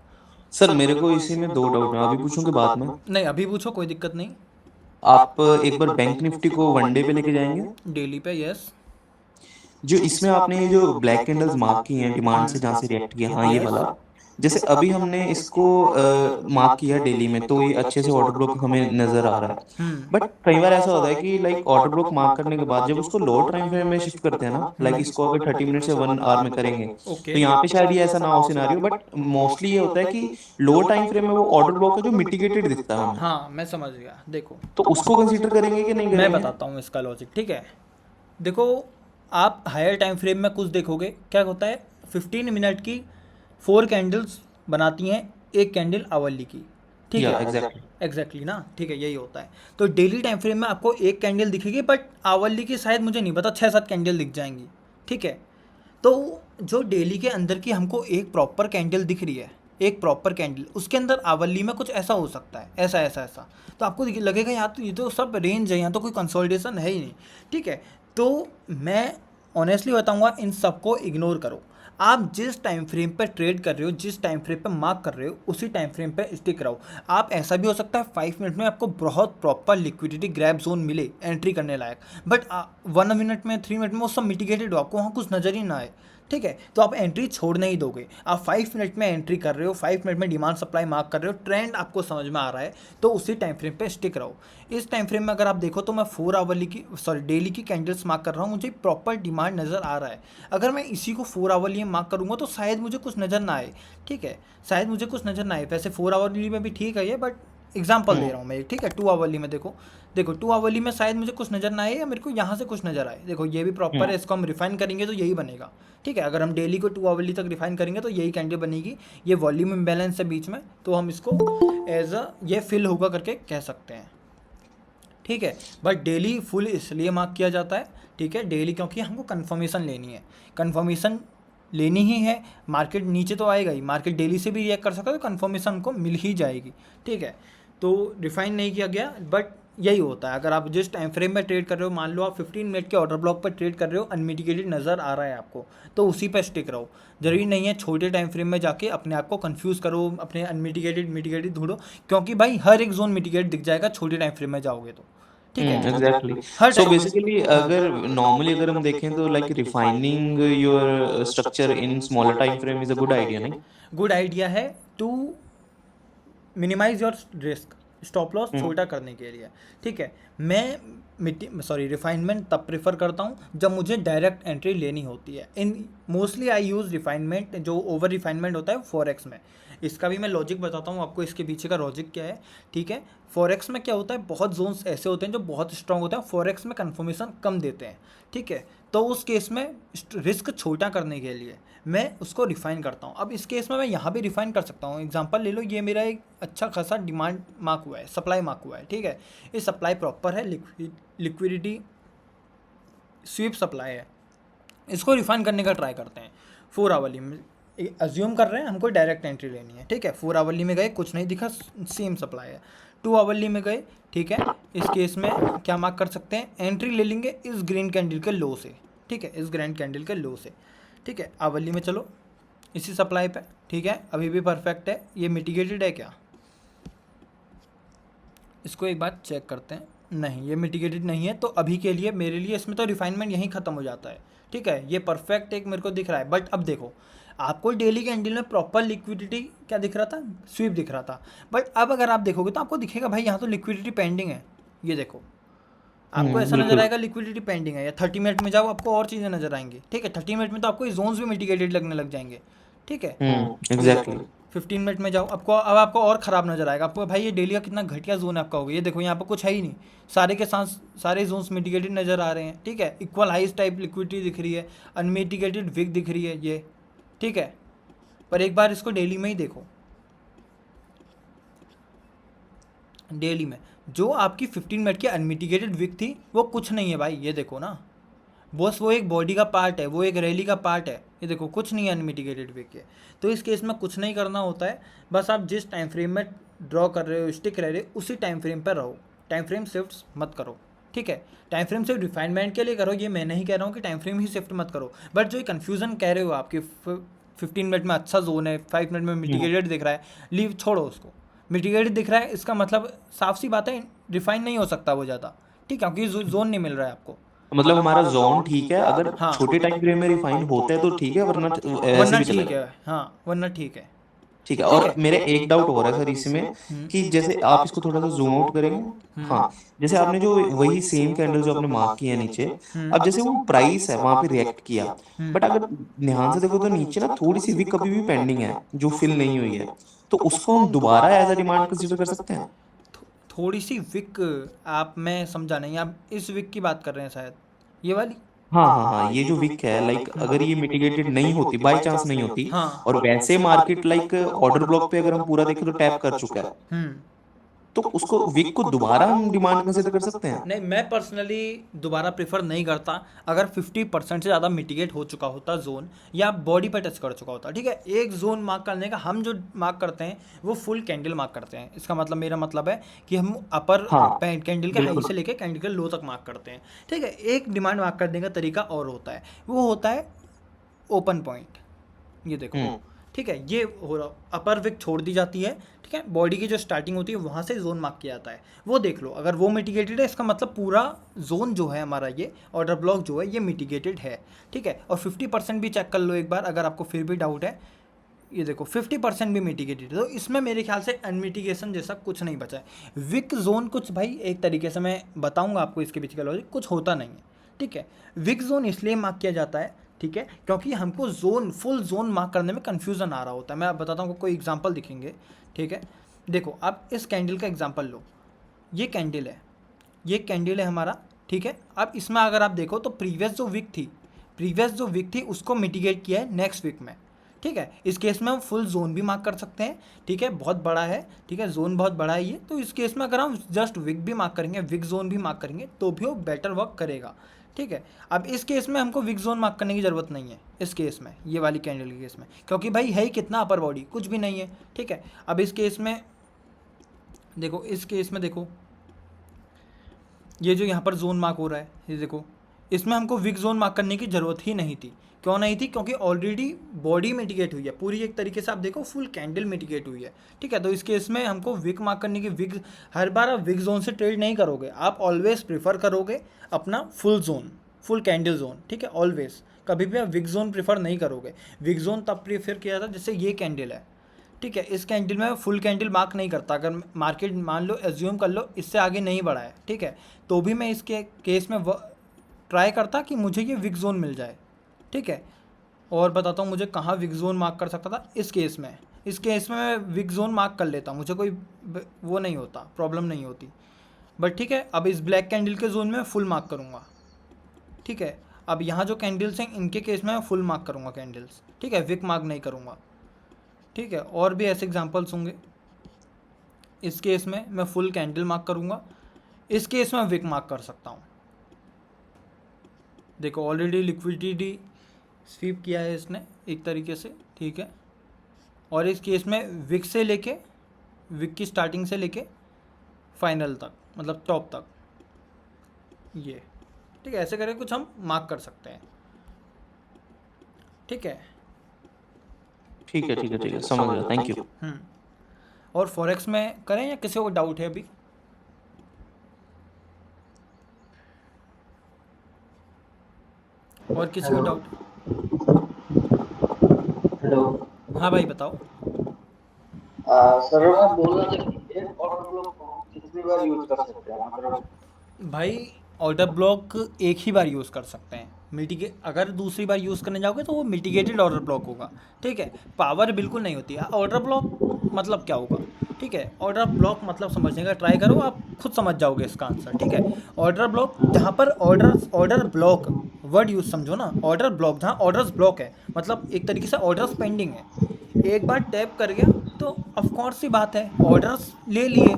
सर मेरे को इसी में 2 डाउट है, अभी पूछूं कि बाद में? नहीं अभी पूछो, कोई दिक्कत नहीं। आप एक बार बैंक निफ्टी को 1 डे पे लेके जाएंगे? डेली पे, यस। जो इसमें आपने ये जो ब्लैक कैंडल्स मार्क की हैं डिमांड से जहाँ से रिएक्ट किया, हाँ ये वाला, जैसे अभी हमने इसको मार्क किया डेली में, तो ये अच्छे से ऑर्डर ब्लॉक हमें नजर आ रहा है। बट कई बार ऐसा होता है कि लाइक ऑर्डर ब्लॉक मार्क करने के बाद जब उसको लोअर टाइम फ्रेम में शिफ्ट करते हैं ना, लाइक इसको अगर 30 मिनट से 1 आवर में करेंगे, ओके तो यहाँ पे शायद ये ऐसा ना हो सिनारियो, बट मोस्टली ये होता है कि लोअर टाइम फ्रेम में वो ऑर्डर ब्लॉक है जो मिटिगेटेड दिखता है हमें, हाँ मैं समझ गया। देखो तो उसको कंसीडर करेंगे कि नहीं मैं करेंगे? बताता हूँ इसका लॉजिक, ठीक है। देखो आप हायर टाइम फ्रेम में कुछ देखोगे, क्या होता है, 15 मिनट की 4 कैंडल्स बनाती हैं, एक कैंडल आवरली की, ठीक है, एग्जैक्टली ना, ठीक है, यही होता है। तो डेली टाइम फ्रेम में आपको एक कैंडल दिखेगी, बट आवरली की शायद मुझे नहीं पता 6-7 कैंडल दिख जाएंगी, ठीक है। तो जो डेली के अंदर की हमको एक प्रॉपर कैंडल दिख रही है, एक प्रॉपर कैंडल, उसके अंदर आवली में कुछ ऐसा हो सकता है, ऐसा ऐसा ऐसा, तो आपको लगेगा यार तो ये तो सब रेंज है, यहाँ तो कोई कंसोलिडेशन है ही नहीं, ठीक है। तो मैं ऑनेस्टली बताऊंगा, इन सबको इग्नोर करो। आप जिस टाइम फ्रेम पर ट्रेड कर रहे हो, जिस टाइम फ्रेम पर मार्क कर रहे हो, उसी टाइम फ्रेम पर स्टिक रहो। आप ऐसा भी हो सकता है 5 मिनट में आपको बहुत प्रॉपर लिक्विडिटी ग्रैब जोन मिले एंट्री करने लायक, बट 1 मिनट में 3 मिनट में वो सब मिटिगेटेड हो, आपको वहाँ कुछ नज़र ही ना आए, ठीक है। तो आप एंट्री छोड़ नहीं दोगे। आप 5 मिनट में एंट्री कर रहे हो, 5 मिनट में डिमांड सप्लाई मार्क कर रहे हो, ट्रेंड आपको समझ में आ रहा है, तो उसी टाइम फ्रेम पे स्टिक रहो। इस टाइम फ्रेम में अगर आप देखो तो मैं 4 आवरली की डेली की कैंडल्स मार्क कर रहा हूँ, मुझे प्रॉपर डिमांड नज़र आ रहा है। अगर मैं इसी को 4 आवरली में मार्क करूँगा तो शायद मुझे कुछ नज़र ना आए, ठीक है, शायद मुझे कुछ नज़र ना आए। वैसे 4 आवरली में भी ठीक है ये, बट एग्जाम्पल दे रहा हूँ मैं, ठीक है। 2 आवरली में देखो, 2 आवरली में शायद मुझे कुछ नज़र ना आए, या मेरे को यहाँ से कुछ नज़र आए। देखो ये भी प्रॉपर है, इसको हम रिफाइन करेंगे तो यही बनेगा, ठीक है। अगर हम डेली को 2 आवरली तक रिफाइन करेंगे तो यही कैंडल बनेगी। ये वॉल्यूम इम्बैलेंस है बीच में, तो हम इसको एज अ ये फिल होगा करके कह सकते हैं, ठीक है। बट डेली फुल इसलिए मार्क किया जाता है, ठीक है, डेली, क्योंकि हमको कन्फर्मेशन लेनी है, कन्फर्मेशन लेनी ही है। मार्केट नीचे तो आएगा ही, मार्केट डेली से भी रिएक्ट कर सकता है, तो कन्फर्मेशन हमको मिल ही जाएगी, ठीक है। तो रिफाइन नहीं किया गया, बट यही होता है। अगर आप जिस टाइम फ्रेम में ट्रेड कर रहे हो, मान लो आप 15 मिनट के ऑर्डर ब्लॉक पर ट्रेड कर रहे हो, अनमिटिगेटेड नज़र आ रहा है आपको, तो उसी पर स्टिक रहो। जरूरी नहीं है छोटे टाइम फ्रेम में जाके अपने आप को कंफ्यूज करो, अपने अनमिटिगेटेड मिटिगेटेड ढूंढो, क्योंकि भाई हर एक जोन मिटिगेट दिख जाएगा छोटे टाइम फ्रेम में जाओगे तो, ठीक है। एग्जैक्टली। हर सो टाइम बेसिकली अगर नॉर्मली अगर हम देखें तो like refining your structure in smaller time frame is a good idea, नहीं? गुड आइडिया है to minimize your risk, stop loss छोटा करने के लिए, ठीक है। मैं रिफाइनमेंट तब प्रेफर करता हूँ जब मुझे डायरेक्ट एंट्री लेनी होती है। इन मोस्टली आई यूज़ रिफाइनमेंट, जो ओवर रिफाइनमेंट होता है फॉरेक्स में। इसका भी मैं लॉजिक बताता हूँ आपको, इसके पीछे का लॉजिक क्या है, ठीक है। फॉरेक्स में क्या होता है, बहुत जोन्स ऐसे होते हैं जो बहुत स्ट्रांग होते हैं, फॉरेक्स में कन्फर्मेशन कम देते हैं, ठीक है। तो उस केस में रिस्क छोटा करने के लिए मैं उसको रिफाइन करता हूँ। अब इस केस में मैं यहाँ भी रिफाइन कर सकता हूँ। एग्जांपल ले लो, ये मेरा एक अच्छा खासा डिमांड मार्क हुआ है, सप्लाई मार्क हुआ है, ठीक है। ये सप्लाई प्रॉपर है, लिक्विडिटी स्वीप सप्लाई है। इसको रिफाइन करने का ट्राई करते हैं। 4 आवरली में अज्यूम कर रहे हैं हमको डायरेक्ट एंट्री लेनी है, ठीक है। 4 आवरली में गए, कुछ नहीं दिखा, सेम सप्लाई है। 2 आवरली में गए, ठीक है। इस केस में क्या मार्क कर सकते हैं, एंट्री ले लेंगे इस ग्रीन कैंडल के लो से, ठीक है, इस ग्रीन कैंडल के लो से, ठीक है। आवरली में चलो इसी सप्लाई पे, ठीक है, अभी भी परफेक्ट है। ये मिटिगेटेड है क्या, इसको एक बार चेक करते हैं। नहीं, ये मिटिगेटेड नहीं है, तो अभी के लिए मेरे लिए इसमें तो रिफाइनमेंट यहीं ख़त्म हो जाता है, ठीक है। ये परफेक्ट एक मेरे को दिख रहा है। बट अब देखो, आपको डेली कैंडल में प्रॉपर लिक्विडिटी क्या दिख रहा था, स्वीप दिख रहा था। बट अब अगर आप देखोगे तो आपको दिखेगा भाई यहाँ तो लिक्विडिटी पेंडिंग है, ये देखो, आपको ऐसा नजर बिल्कुल। आएगा लिक्विडिटी पेंडिंग है। या 30 मिनट में जाओ, आपको और चीज़ें नजर आएंगी, ठीक है। 30 मिनट में तो आपको ये जोन्स भी मिटिगेटेड लगने लग जाएंगे, ठीक है। एग्जैक्टली। 15 मिनट में जाओ, अब आपको और ख़राब नज़र आएगा। आपको भाई ये डेली का कितना घटिया जोन है आपका होगा। ये देखो यहाँ पर कुछ है ही नहीं, सारे के साथ सारे जोन्स मिटिगेटेड नज़र आ रहे हैं, ठीक है। इक्वल हाइस टाइप लिक्विडिटी दिख रही है, अनमिटिगेटेड विक दिख रही है ये, ठीक है। पर एक बार इसको डेली में ही देखो, डेली में जो आपकी 15 मिनट की अनमिटिगेटेड विक थी वो कुछ नहीं है भाई, ये देखो ना, बस वो एक बॉडी का पार्ट है, वो एक रैली का पार्ट है। ये देखो कुछ नहीं है अनमिटिगेटेड विक के। तो इस केस में कुछ नहीं करना होता है, बस आप जिस टाइम फ्रेम में ड्रॉ कर रहे हो, स्टिक रह रहे हो, उसी टाइम फ्रेम पर रहो, टाइम फ्रेम शिफ्ट मत करो, ठीक है। टाइम फ्रेम सिर्फ रिफाइनमेंट के लिए करो, ये मैं नहीं कह रहा हूँ कि टाइम फ्रेम ही शिफ्ट मत करो। बट जो कन्फ्यूज़न कह रहे हो आपके 15 मिनट में अच्छा जोन है, 5 मिनट में मिटिगेटेड दिख रहा है, लीव छोड़ो उसको। मिटिगेटेड दिख रहा है इसका मतलब साफ सी बात है रिफाइन नहीं हो सकता वो ज़्यादा, ठीक है, क्योंकि जोन नहीं मिल रहा है आपको। मतलब हमारा जोन ठीक है, अगर हाँ, छोटे टाइम फ्रेम में रिफाइन होता है तो ठीक है, वरना ऐसे वरना भी ठीक चलेगा। है, हाँ वरना ठीक है, ठीक है। ठीक और है। मेरा एक डाउट हो रहा है सर इसमें कि जैसे आप इसको थोड़ा सा जूम आउट करेंगे। हाँ, जैसे आपने जो वही सेम कैंडल जो आपने मार्क किया है नीचे, अब जैसे वो प्राइस है वहां पे रिएक्ट किया, बट अगर ध्यान से देखो तो नीचे ना थोड़ी सी विक अभी भी पेंडिंग है जो फिल नहीं हुई है, तो उसको हम दोबारा एज अ डिमांड कंसीडर कर सकते हैं? थोड़ी सी विक, आप, मैं समझा नहीं, आप इस विक की बात कर रहे हैं शायद, ये वाली। हाँ हाँ हाँ, ये जो विक है लाइक अगर ये मिटिगेटेड नहीं होती, बाय चांस नहीं होती, हाँ, और वैसे मार्केट लाइक ऑर्डर ब्लॉक पे अगर हम पूरा देखें तो टैप कर चुका है, तो उसको विक को दोबारा हम डिमांड कंसिडर कर सकते हैं? नहीं, मैं पर्सनली दोबारा प्रेफर नहीं करता। अगर 50% से ज़्यादा मिटिगेट हो चुका होता जोन, या बॉडी पर टच कर चुका होता, ठीक है। एक जोन मार्क करने का हम जो मार्क करते हैं वो फुल कैंडल मार्क करते हैं। इसका मतलब, मेरा मतलब है कि हम अपर हाँ, कैंडल के हाई बिल्कुल। से लेके कैंडल के लो तक मार्क करते हैं, ठीक है। एक डिमांड मार्क करने का तरीका और होता है, वो होता है ओपन पॉइंट। ये देखो, हम्म। ठीक है, ये हो रहा, अपर विक छोड़ दी जाती है, ठीक है। बॉडी की जो स्टार्टिंग होती है वहाँ से जोन मार्क किया जाता है, वो देख लो। अगर वो मिटिगेटेड है, इसका मतलब पूरा जोन जो है हमारा, ये ऑर्डर ब्लॉक जो है ये मिटिगेटेड है, ठीक है। और 50% भी चेक कर लो एक बार, अगर आपको फिर भी डाउट है। ये देखो 50% भी मिटिगेटेड है, तो इसमें मेरे ख्याल से अनमिटिगेशन जैसा कुछ नहीं बचा है। विक जोन कुछ भाई, एक तरीके से मैं बताऊंगा आपको इसके पीछे का लॉजिक, कुछ होता नहीं है, ठीक है। विक जोन इसलिए मार्क किया जाता है, ठीक है, क्योंकि हमको जोन, फुल जोन मार्क करने में कन्फ्यूज़न आ रहा होता है। मैं आप बताता हूँ, कोई एग्जांपल दिखेंगे, ठीक है। देखो आप इस कैंडल का एग्जांपल लो, ये कैंडल है, ये कैंडल है हमारा, ठीक है। अब इसमें अगर आप देखो तो प्रीवियस जो वीक थी उसको मिटिगेट किया है नेक्स्ट वीक में, ठीक है। इस केस में हम फुल जोन भी मार्क कर सकते हैं, ठीक है, बहुत बड़ा है, ठीक है, जोन बहुत बड़ा है ये। तो इस केस में अगर हम जस्ट वीक भी मार्क करेंगे, वीक जोन भी मार्क करेंगे, तो भी वो बेटर वर्क करेगा, ठीक है। अब इस केस में हमको वीक जोन मार्क करने की ज़रूरत नहीं है, इस केस में, ये वाली कैंडल के केस में, क्योंकि भाई है ही कितना, अपर बॉडी कुछ भी नहीं है, ठीक है। अब इस केस में देखो, इस केस में देखो, ये जो यहाँ पर जोन मार्क हो रहा है, ये देखो, इसमें हमको विक जोन मार्क करने की ज़रूरत ही नहीं थी। क्यों नहीं थी? क्योंकि ऑलरेडी बॉडी मिटिगेट हुई है पूरी, एक तरीके से आप देखो फुल कैंडल मिटिगेट हुई है, ठीक है। तो इस केस में हमको विक मार्क करने की, विक, हर बार आप विक जोन से ट्रेड नहीं करोगे, आप ऑलवेज प्रेफर करोगे अपना full zone, full candle zone, ठीक है। ऑलवेज, कभी भी आप विक जोन प्रेफर नहीं करोगे। विक जोन तब प्रेफर किया था जैसे ये कैंडल है, ठीक है। इस कैंडल में फुल कैंडल मार्क नहीं करता। अगर मार्केट मान लो, एज्यूम कर लो इससे आगे नहीं बढ़ा है, ठीक है, तो भी मैं इसके केस में ट्राई करता कि मुझे ये विक जोन मिल जाए, ठीक है। और बताता हूँ मुझे कहाँ विक जोन मार्क कर सकता था, इस केस में, इस केस में मैं विक जोन मार्क कर लेता, मुझे कोई वो नहीं होता, प्रॉब्लम नहीं होती। बट ठीक है, अब इस ब्लैक कैंडल के जोन में फुल मार्क करूँगा, ठीक है। अब यहाँ जो कैंडल्स हैं इनके केस में मैं फुल मार्क करूँगा कैंडल्स, ठीक है, विक मार्क नहीं करूँगा, ठीक है। और भी ऐसे एग्जांपल्स होंगे। इस केस में मैं फुल कैंडल मार्क करूँगा, इस केस में विक मार्क कर सकता हूँ। देखो ऑलरेडी लिक्विडिटी स्वीप किया है इसने एक तरीके से, ठीक है। और इस केस में विक से लेके, विक की स्टार्टिंग से लेके फाइनल तक, मतलब टॉप तक, ये, ठीक है। ऐसे करके कुछ हम मार्क कर सकते हैं, ठीक है। ठीक है, ठीक है, ठीक है, समझ गया, थैंक यू। और फॉरेक्स में करें या किसी को डाउट है अभी? और किसी को डाउट? हेलो हाँ भाई बताओ। सर, मैं बोल रहा था कि एक ऑर्डर ब्लॉक को कितनी बार यूज कर सकते हैं, मतलब भाई ऑर्डर ब्लॉक एक ही बार यूज़ कर सकते हैं। मिटिगेट, अगर दूसरी बार यूज़ करने जाओगे तो वो मिटिगेटेड ऑर्डर ब्लॉक होगा, ठीक है। पावर बिल्कुल नहीं होती है। ऑर्डर ब्लॉक मतलब क्या होगा, ठीक है। ऑर्डर ब्लॉक मतलब समझने का ट्राई करो, आप खुद समझ जाओगे इसका आंसर, ठीक है। ऑर्डर ब्लॉक, जहाँ पर ऑर्डर ब्लॉक वर्ड यूज समझो ना, ऑर्डर ब्लॉक, जहाँ ऑर्डर्स ब्लॉक है, मतलब एक तरीके से ऑर्डर्स पेंडिंग है। एक बार टैप कर गया तो ऑफकोर्स सी बात है, ऑर्डर्स ले लिए,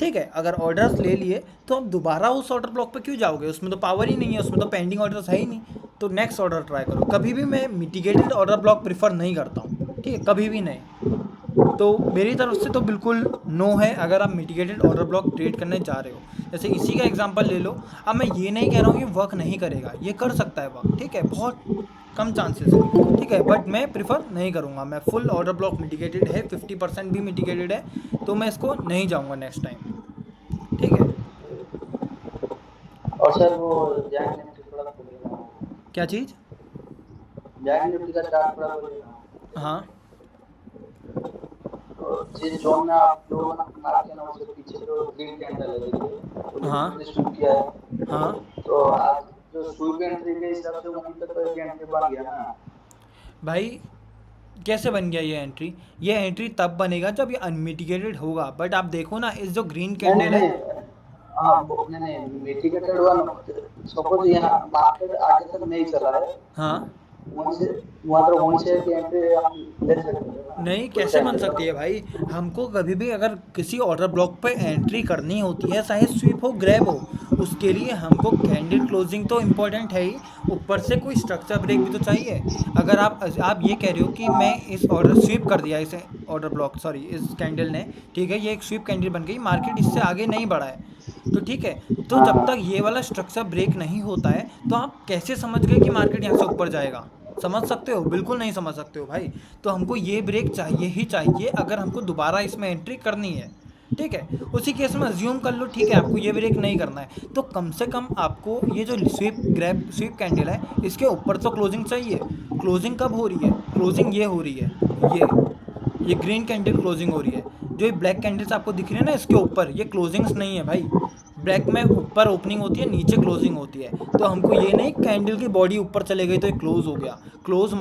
ठीक है। अगर ऑर्डर्स ले लिए तो अब दोबारा उस ऑर्डर ब्लॉक पे क्यों जाओगे, उसमें तो पावर ही नहीं है, उसमें तो पेंडिंग ऑर्डर्स है ही नहीं। तो नेक्स्ट ऑर्डर ट्राई करो। कभी भी मैं मिटिगेटेड ऑर्डर ब्लॉक प्रेफर नहीं करता हूँ, ठीक है, कभी भी नहीं। तो मेरी तरफ से तो बिल्कुल नो है अगर आप मिटिगेटेड ऑर्डर ब्लॉक ट्रेड करने जा रहे हो। जैसे इसी का एग्जांपल ले लो। अब मैं ये नहीं कह रहा हूँ कि वर्क नहीं करेगा, ये कर सकता है वर्क, ठीक है, बहुत कम चांसेस है, ठीक है, बट मैं प्रिफर नहीं करूँगा। मैं फुल ऑर्डर ब्लॉक मिटिगेटेड है, 50% भी मिटिगेटेड है, तो मैं इसको नहीं जाऊँगा नेक्स्ट टाइम, ठीक है। और सर वो जैक निफ्टी थोड़ा खोलेगा, क्या चीज़? जैक निफ्टी का चार्ट थोड़ा खोलेगा। हाँ और जिस जोन में आप जो मार्क किया ना, उसके पीछे जो ग्रीन कैंडल है, देखिए हाँ उसने स्विप किया है। हाँ तो आज जो स्विप एंट्री के हिसाब से वहीं तक तो एक एंट्री बन गया ना। भाई, कैसे बन गया ये एंट्री? ये एंट्री तब बनेगा जब ये अनमिटिगेटेड होगा। बट आप देखो ना, इस जो ग्रीन नहीं कैंडल नहीं है, नहीं, हाँ नहीं, मिटिगेटेड हुआ ना। सपोज यहाँ मार्केट आगे तक नहीं चला है, हाँ वहाँ से की एंट्री हम ले सकते हैं ना नहीं, कुछ कैसे टाइम बन के सकती है बाद। भाई? हमको कभी भी अगर किसी ऑर्डर ब्लॉक पे एंट्री करनी होती है, चाहे स्वीप हो ग्रैब हो, उसके लिए हमको कैंडिल क्लोजिंग तो इम्पोर्टेंट है ही, ऊपर से कोई स्ट्रक्चर ब्रेक भी तो चाहिए। अगर आप ये कह रहे हो कि मैं इस ऑर्डर स्वीप कर दिया इसे, ऑर्डर ब्लॉक सॉरी इस कैंडल ने, ठीक है, ये एक स्वीप कैंडल बन गई, मार्केट इससे आगे नहीं बढ़ा है, तो ठीक है, तो हाँ जब तक हाँ। ये वाला स्ट्रक्चर ब्रेक नहीं होता है तो आप कैसे समझ गए कि मार्केट यहाँ से ऊपर जाएगा? समझ सकते हो? बिल्कुल नहीं समझ सकते हो भाई। तो हमको ये ब्रेक चाहिए ही चाहिए अगर हमको दोबारा इसमें एंट्री करनी है, ठीक है। उसी केस में अज्यूम कर लो, ठीक है, आपको ये ब्रेक नहीं करना है, तो कम से कम आपको ये जो स्वीप कैंडल है, इसके ऊपर तो क्लोजिंग चाहिए। क्लोजिंग कब हो रही है? क्लोजिंग ये हो रही है, ये ग्रीन कैंडल क्लोजिंग हो रही है। जो ये ब्लैक कैंडल्स आपको दिख रही है ना इसके ऊपर, ये क्लोजिंग्स नहीं है भाई। ब्लैक में ऊपर ओपनिंग होती है, नीचे क्लोजिंग होती है। तो हमको ये नहीं कैंडल की बॉडी ऊपर चले गई तो ये क्लोज हो गया। क्लोज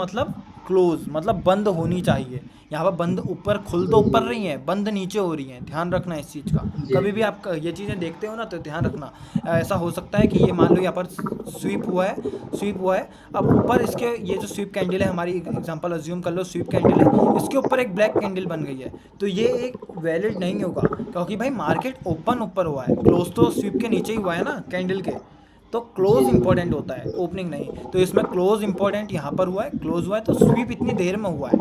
मतलब बंद होनी चाहिए। यहाँ पर बंद ऊपर खुल तो ऊपर रही है, बंद नीचे हो रही है, ध्यान रखना इस चीज़ का। जी कभी भी आप ये चीज़ें देखते हो ना तो ध्यान रखना। ऐसा हो सकता है कि ये मान लो यहाँ पर स्वीप हुआ है, अब ऊपर इसके ये जो स्वीप कैंडल है हमारी, एग्जांपल अज्यूम कर लो स्वीप कैंडल है, इसके ऊपर एक ब्लैक कैंडल बन गई है, तो ये एक वैलिड नहीं होगा, क्योंकि भाई मार्केट ओपन ऊपर हुआ है, क्लोज तो स्वीप के नीचे ही हुआ है ना कैंडल के। तो जी क्लोज जी। इंपॉर्टेंट होता है, ओपनिंग नहीं। तो इसमें क्लोज इंपॉर्टेंट यहाँ पर हुआ है, क्लोज हुआ है, तो स्वीप इतनी देर में हुआ है,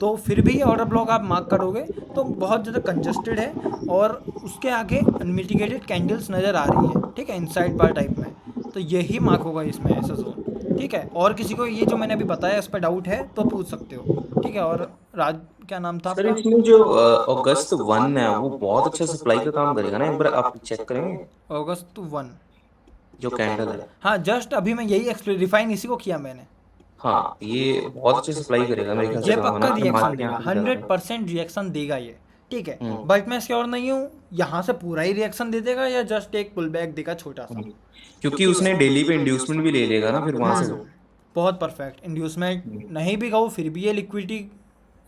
तो फिर भी ये ऑर्डर ब्लॉक आप मार्क करोगे तो बहुत ज़्यादा कंजस्टेड है, और उसके आगे अनमिटिगेटेड कैंडल्स नज़र आ रही है, ठीक है, इनसाइड बार टाइप में। तो यही मार्क होगा इसमें, ऐसा जोन, ठीक है। और किसी को ये जो मैंने अभी बताया इस पर डाउट है तो पूछ सकते हो, ठीक है। और राज, क्या नाम था सर आपका? इसमें जो अगस्त 1 है वो बहुत अच्छा सप्लाई का काम करेगा ना, एक बार आप चेक करेंगे अगस्त 1? जो कैंडल है। हाँ, जस्ट अभी मैं यही एक्सप्लेन रिफाइन इसी को किया मैंने। हाँ ये बहुत अच्छी सप्लाई करेगा मेरे ख्याल से, ये कहूँगा पक्का ना कि रिएक्शन मार्केट यहाँ देगा, से भी जा रहा 100% रिएक्शन देगा ये, ठीक है। है। बट मैं श्योर नहीं हूँ यहाँ से पूरा ही रिएक्शन दे देगा या जस्ट एक पुल बैक देगा छोटा सा। हम्म। क्योंकि उसने डेली पे इंड्यूसमेंट भी ले लेगा ना फिर वहां से वो। बहुत परफेक्ट इंड्यूसमेंट नहीं भी कहूँ फिर भी ये लिक्विडिटी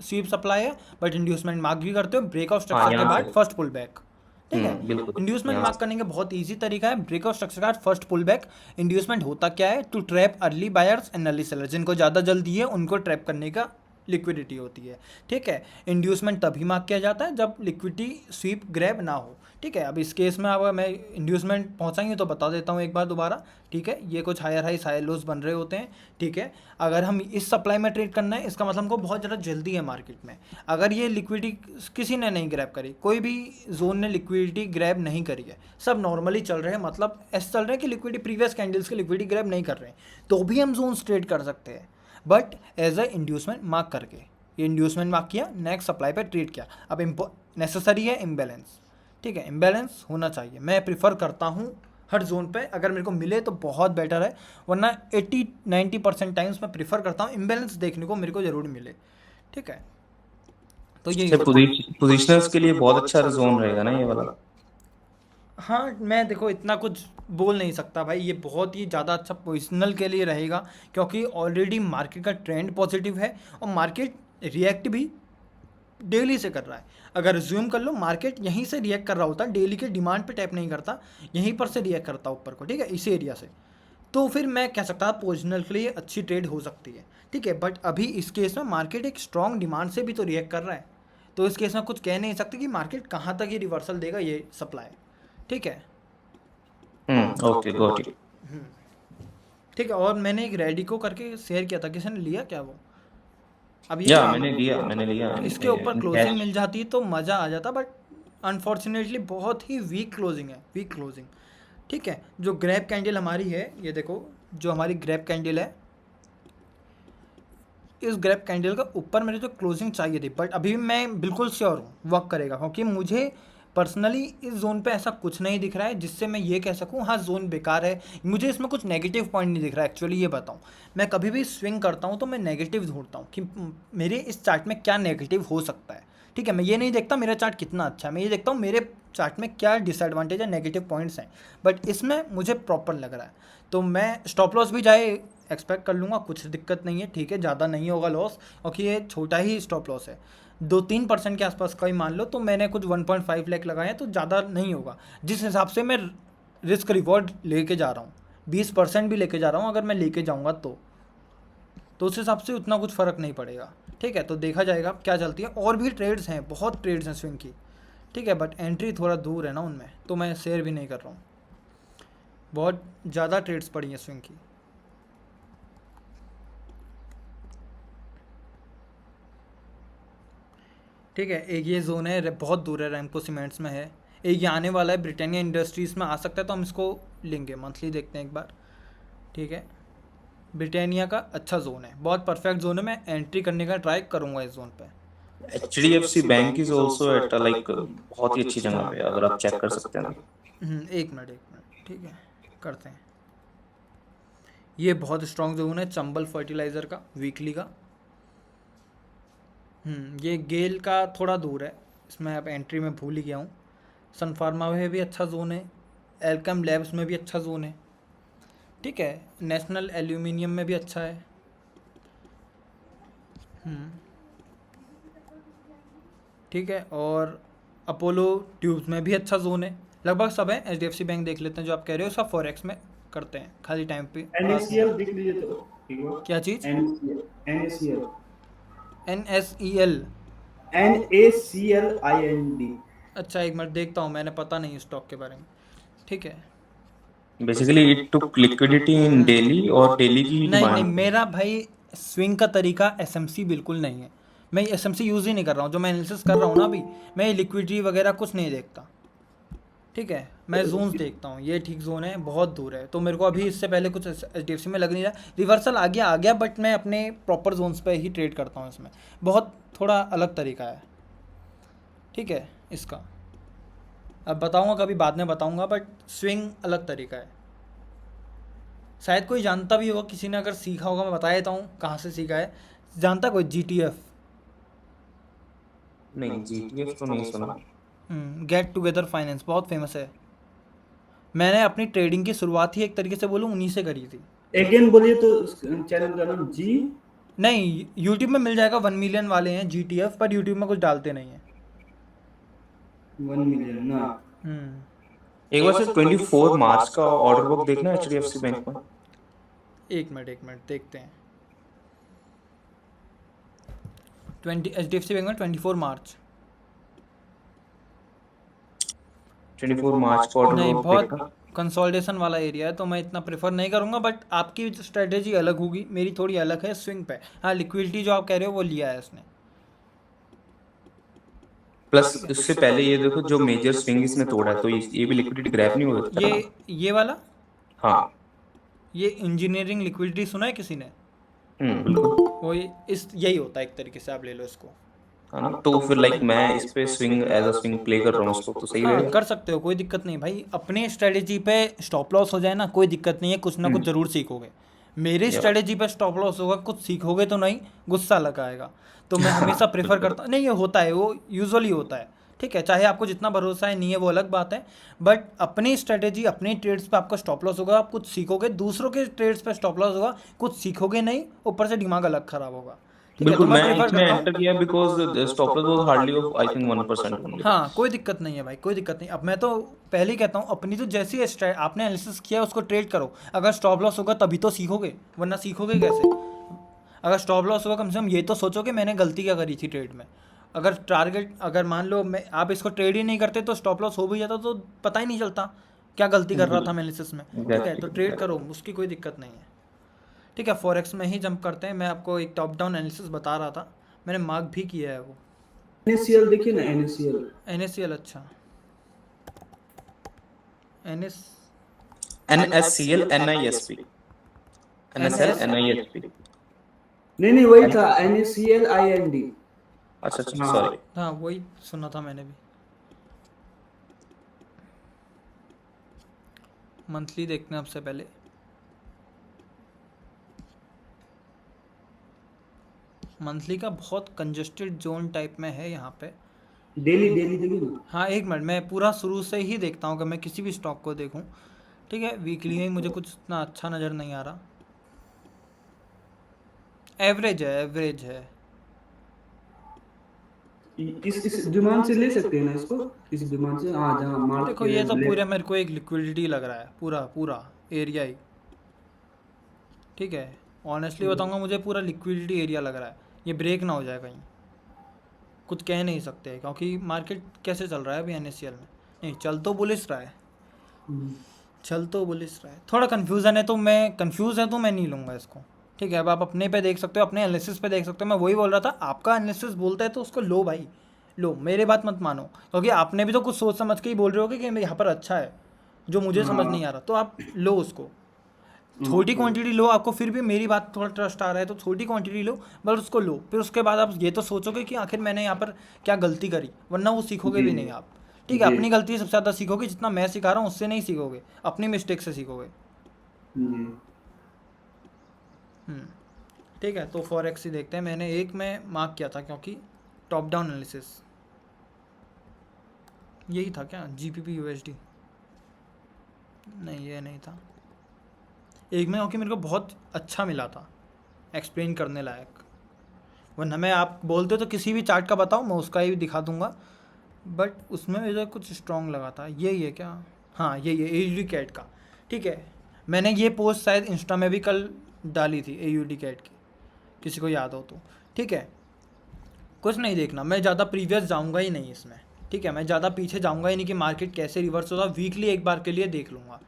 स्वीप सप्लाई है, बट इंड्यूसमेंट मार्क भी करते हो ब्रेकआउट हाँ स्ट्रक्चर के यहाँ बाद से। फर्स्ट पुल बैक, ठीक है। बिल्कुल इंड्यूसमेंट यहाँ मार्क से। करने का बहुत इजी तरीका है, ब्रेकआउट स्ट्रक्चर का फर्स्ट पुल बैक। इंड्यूसमेंट होता क्या है? To trap early buyers and early seller, जिनको ज़्यादा जल्दी है उनको ट्रैप करने का लिक्विडिटी होती है, ठीक है। इंड्यूसमेंट तभी मार्क किया जाता है जब लिक्विडिटी स्वीप ग्रैब ना हो, ठीक है। अब इस केस में अगर मैं इंड्यूसमेंट पहुंचाएंगे तो बता देता हूँ एक बार दोबारा, ठीक है। ये कुछ हायर हाई हायर लोस बन रहे होते हैं, ठीक है। अगर हम इस सप्लाई में ट्रेड करना है, इसका मतलब हमको बहुत ज़्यादा जल्दी है मार्केट में। अगर ये लिक्विडिटी किसी ने नहीं ग्रैब करी, कोई भी जोन ने लिक्विडिटी ग्रैब नहीं करी है, सब नॉर्मली चल रहे हैं, मतलब ऐसा चल रहा है कि लिक्विडिटी प्रीवियस कैंडल्स की लिक्विडिटी ग्रैब नहीं कर रहे हैं, तो भी हम जोन ट्रेड कर सकते हैं, but as a inducement mark करके। ये इंड्यूसमेंट मार्क किया, नेक्स्ट सप्लाई पर ट्रेड किया। अब नेसेसरी है इम्बैलेंस, ठीक है, इम्बैलेंस होना चाहिए। मैं प्रिफर करता हूँ हर जोन पे, अगर मेरे को मिले तो बहुत बेटर है, वरना 80-90% टाइम्स मैं प्रिफर करता हूँ इम्बैलेंस देखने को मेरे को ज़रूर मिले, ठीक है। तो यही सर होता है। पोजिशनर्स के लिए बहुत अच्छा जोन रहेगा ना ये वाला। हाँ, मैं देखो इतना कुछ बोल नहीं सकता भाई, ये बहुत ही ज़्यादा अच्छा पोजिशनल के लिए रहेगा, क्योंकि ऑलरेडी मार्केट का ट्रेंड पॉजिटिव है और मार्केट रिएक्ट भी डेली से कर रहा है। अगर ज्यूम कर लो मार्केट यहीं से रिएक्ट कर रहा होता, डेली के डिमांड पे टैप नहीं करता, यहीं पर से रिएक्ट करता ऊपर को, ठीक है, इसी एरिया से, तो फिर मैं कह सकता था पोजिशनल के लिए अच्छी ट्रेड हो सकती है, ठीक है। बट अभी इस केस में मार्केट एक स्ट्रॉन्ग डिमांड से भी तो रिएक्ट कर रहा है, तो इस केस में कुछ कह नहीं सकते कि मार्केट कहाँ तक ये रिवर्सल देगा ये सप्लाई, ठीक है। Okay got it. ठीक है, और मैंने एक रेडिको करके शेयर किया था, किसी ने लिया क्या वो? अब ये या मैंने लिया इसके ऊपर क्लोजिंग कैश। मिल जाती तो मज़ा आ जाता, बट अनफॉर्चुनेटली बहुत ही वीक क्लोजिंग है, वीक क्लोजिंग, ठीक है। जो ग्रैब कैंडल हमारी है, ये देखो जो हमारी ग्रैब कैंडल है, इस ग्रैब कैंडल का ऊपर मेरे जो क्लोजिंग चाहिए थी, बट अभी मैं बिल्कुल श्योर हूँ वर्क करेगा, क्योंकि मुझे पर्सनली इस जोन पे ऐसा कुछ नहीं दिख रहा है जिससे मैं ये कह सकूँ हाँ जोन बेकार है। मुझे इसमें कुछ नेगेटिव पॉइंट नहीं दिख रहा है एक्चुअली। ये बताऊँ, मैं कभी भी स्विंग करता हूँ तो मैं नेगेटिव ढूंढता हूँ कि मेरे इस चार्ट में क्या नेगेटिव हो सकता है, ठीक है। मैं ये नहीं देखता मेरा चार्ट कितना अच्छा है, मैं ये देखता हूँ मेरे चार्ट में क्या डिसएडवांटेज है, नेगेटिव पॉइंट्स हैं, बट इसमें मुझे प्रॉपर लग रहा है, तो मैं स्टॉप लॉस भी जाए एक्सपेक्ट कर लूँगा, कुछ दिक्कत नहीं है, ठीक है, ज़्यादा नहीं होगा लॉस, क्योंकि ये छोटा ही स्टॉप लॉस है, 2-3% के आसपास का ही मान लो, तो मैंने कुछ 1.5 लाख लगाए हैं, तो ज़्यादा नहीं होगा। जिस हिसाब से मैं रिस्क रिवॉर्ड लेके जा रहा हूँ, 20% भी लेके जा रहा हूँ अगर मैं लेके जाऊँगा तो तो उस हिसाब से उतना कुछ फ़र्क नहीं पड़ेगा, ठीक है। तो देखा जाएगा क्या चलती है। और भी ट्रेड्स हैं, बहुत ट्रेड्स हैं स्विंग की, ठीक है, बट एंट्री थोड़ा दूर है ना उनमें, तो मैं शेयर भी नहीं कर रहा हूँ। बहुत ज़्यादा ट्रेड्स पड़ी हैं स्विंग की। ठीक है, एक ये जोन है बहुत दूर है, रैमको सीमेंट्स में है। एक ये आने वाला है, ब्रिटानिया इंडस्ट्रीज़ में आ सकता है, तो हम इसको लेंगे। मंथली देखते हैं एक बार, ठीक है। ब्रिटानिया का अच्छा जोन है, बहुत परफेक्ट जोन है, मैं एंट्री करने का ट्राई करूँगा इस जोन पे। HDFC bank is also at like बहुत ही अच्छी जगह पे, अगर आप चेक कर सकते हैं तो। एक मिनट, ठीक है, करते हैं। ये बहुत स्ट्रॉन्ग जोन है चंबल फर्टिलाइज़र का, वीकली का। ये गेल का थोड़ा दूर है, इसमें अब एंट्री में भूल ही गया हूँ। सन फार्मा में भी अच्छा जोन है, एल्केम लैब्स में भी अच्छा जोन है, ठीक है। नेशनल एल्यूमिनियम में भी अच्छा है। ठीक है, और अपोलो ट्यूब्स में भी अच्छा जोन है, लगभग सब है। HDFC बैंक देख लेते हैं जो आप कह रहे हो, उसका फॉरेक्स में करते हैं खाली टाइम पे। NACL देख लीजिए तो ठीक है। क्या चीज़? NACL NSEL। NACLIND। अच्छा, एक मिनट देखता हूँ, मैंने पता नहीं स्टॉक के बारे में, ठीक है। Basically it took liquidity in daily, और डेली की नहीं नहीं, डिमांड। मेरा भाई स्विंग का तरीका SMC बिल्कुल नहीं है। मैं SMC यूज़ ही नहीं कर रहा हूँ, जो मैं एनालिसिस कर रहा हूँ ना अभी, मैं लिक्विडिटी वगैरह कुछ नहीं देखता, ठीक है। मैं जोन्स देखता हूँ, ये ठीक जोन है, बहुत दूर है, तो मेरे को अभी इससे पहले कुछ HDFC में लग नहीं रहा। रिवर्सल आ गया, बट मैं अपने प्रॉपर जोन्स पे ही ट्रेड करता हूँ। इसमें बहुत थोड़ा अलग तरीका है, ठीक है इसका। अब बताऊँगा कभी, बाद में बताऊँगा, बट स्विंग अलग तरीका है। शायद कोई जानता भी होगा, किसी ने अगर सीखा होगा, मैं बता देता हूँ कहाँ से सीखा है। जानता कोई GTF? नहीं, GTF तो नहीं सुना। गेट टुगेदर फाइनेंस बहुत फेमस है। मैंने अपनी ट्रेडिंग की शुरुआत ही एक तरीके से बोलूँ उन्हीं से करी थी। अगेन बोलिए तो चैनल का नाम जी। नहीं, यूट्यूब में मिल जाएगा, 1 मिलियन वाले हैं GTF, पर यूट्यूब में कुछ डालते नहीं है। 1 मिलियन ना। एक बार सिर्फ 24 मार्च का ऑर्डर बुक देखना HDFC बैंक में। एक मिनट देखते हैं। HDFC बैंक में 24 मार्च 24 मार्च का ऑर्डर नहीं, बुक बहुत देखना। कंसोलिडेशन वाला एरिया है, तो मैं इतना प्रेफर नहीं करूँगा। बट आपकी स्ट्रेटेजी अलग होगी, मेरी थोड़ी अलग है स्विंग पे। हाँ, लिक्विडिटी जो आप कह रहे हो वो लिया है उसने। प्लस उससे पहले ये देखो, जो मेजर स्विंग इसने तोड़ा है, तो ये भी लिक्विडिटी ग्रैब नहीं हो सकता ना। ये वाला, हाँ। ये इंजीनियरिंग लिक्विडिटी सुना है किसी ने? बिल्कुल। वो यही होता है एक तरीके से, आप ले लो इसको। हाँ ना, तो फिर लाइक मैं इस पे swing as a swing play कर रहा हूँ उसको, तो सही हाँ, रहेगा। कर सकते हो, कोई दिक्कत नहीं भाई। अपने स्ट्रेटेजी पे स्टॉप लॉस हो जाए ना, कोई दिक्कत नहीं है, कुछ ना कुछ ज़रूर सीखोगे। मेरी स्ट्रेटेजी पे स्टॉप लॉस होगा, कुछ सीखोगे तो नहीं, गुस्सा लगा आएगा। तो मैं हमेशा प्रेफर करता नहीं, ये होता है, वो यूजुअली होता है, ठीक है। चाहे आपको जितना भरोसा है नहीं है वो अलग बात है, बट अपनी स्ट्रेटेजी, अपने ट्रेड्स पे आपका स्टॉप लॉस होगा, आप कुछ सीखोगे। दूसरों के ट्रेड्स पे स्टॉप लॉस होगा, कुछ सीखोगे नहीं, ऊपर से दिमाग अलग खराब होगा, ठीक है। तो बिल्कुल, मैं मैं प्रेफर इसमें करता एंटर हूँ। किया because stop loss was hardly of I think 1% only. हाँ, कोई दिक्कत नहीं है भाई, कोई दिक्कत नहीं। अब मैं तो पहले ही कहता हूँ, अपनी तो जैसी आपने एनालिसिस किया उसको ट्रेड करो। अगर स्टॉप लॉस होगा तभी तो सीखोगे, वरना सीखोगे कैसे? अगर स्टॉप लॉस होगा, कम से कम ये तो सोचो कि मैंने गलती क्या करी थी ट्रेड में। अगर टारगेट, अगर मान लो मैं आप इसको ट्रेड ही नहीं करते तो स्टॉप लॉस हो भी जाता तो पता ही नहीं चलता क्या गलती कर रहा था मैं एनालिसिस में, ठीक है। तो ट्रेड करो, उसकी कोई दिक्कत नहीं है, ठीक है। फॉरेक्स में ही जंप करते हैं। मैं आपको एक टॉप डाउन एनालिसिस बता रहा था, मैंने मार्क भी किया है वो। NACL देखिए ना, NACL। NSCL, अच्छा, NSCL NISP, NSL NISP। नहीं वही था, NACLIND। अच्छा, सॉरी। हाँ, वही सुना था मैंने भी। मंथली देखते हैं सबसे पहले। मंथली का बहुत कंजस्टेड जोन टाइप में है यहाँ पे। डेली देखिए ना। हाँ, एक मिनट, मैं पूरा शुरू से ही देखता हूँ कि मैं किसी भी स्टॉक को देखूँ, ठीक है। वीकली में मुझे कुछ इतना अच्छा नज़र नहीं आ रहा, एवरेज है। इस डिमांड से ले सकते हैं ना इसको, इस डिमांड से। हाँ, जहाँ मार्क देखो, ये तो पूरा मेरे को एक लिक्विडिटी लग रहा है, पूरा एरिया ही, ठीक है। ऑनेस्टली बताऊंगा, मुझे पूरा लिक्विडिटी एरिया लग रहा है, ये ब्रेक ना हो जाए कहीं। कुछ कह नहीं सकते क्योंकि मार्केट कैसे चल रहा है अभी NSCL में। नहीं, चल तो बुलिश रहा है, चल तो बुलिश रहा है, थोड़ा कन्फ्यूज़न है, तो मैं कंफ्यूज है तो मैं नहीं लूँगा इसको। ठीक है, अब आप अपने पे देख सकते हो, अपने एनालिसिस पे देख सकते हो। मैं वही बोल रहा था, आपका एनालिसिस बोलता है तो उसको लो भाई, लो, मेरे बात मत मानो, क्योंकि आपने भी तो कुछ सोच समझ के ही बोल रहे होगे कि यहाँ पर अच्छा है, जो मुझे समझ नहीं आ रहा, तो आप लो उसको। छोटी क्वांटिटी लो, आपको फिर भी मेरी बात थोड़ा ट्रस्ट आ रहा है तो छोटी क्वांटिटी लो, बस उसको लो। फिर उसके बाद आप ये तो सोचोगे कि आखिर मैंने यहाँ पर क्या गलती करी, वरना वो सीखोगे जी भी नहीं आप। ठीक है, जी अपनी गलती सबसे ज़्यादा सीखोगे, जितना मैं सिखा रहा हूँ उससे नहीं सीखोगे, अपनी मिस्टेक से सीखोगे। जी हम्म, ठीक है, तो फॉरेक्स ही देखते हैं। मैंने एक में मार्क किया था क्योंकि टॉप डाउन एनालिसिस यही था क्या, GBP USD, नहीं ये नहीं था। एक में क्योंकि मेरे को बहुत अच्छा मिला था एक्सप्लेन करने लायक, वरना मैं आप बोलते तो किसी भी चार्ट का बताओ मैं उसका ही दिखा दूंगा, बट उसमें मुझे कुछ स्ट्रॉन्ग लगा था। यही है क्या, हाँ यही है AUD कैट का। ठीक है, मैंने ये पोस्ट शायद इंस्टा में भी कल डाली थी AUD कैट की, किसी को याद हो तो। ठीक है, कुछ नहीं देखना, मैं ज़्यादा प्रीवियस जाऊंगा ही नहीं इसमें। ठीक है, मैं ज़्यादा पीछे जाऊंगा ही नहीं कि मार्केट कैसे रिवर्स होता, वीकली एक बार के लिए देख लूँगा।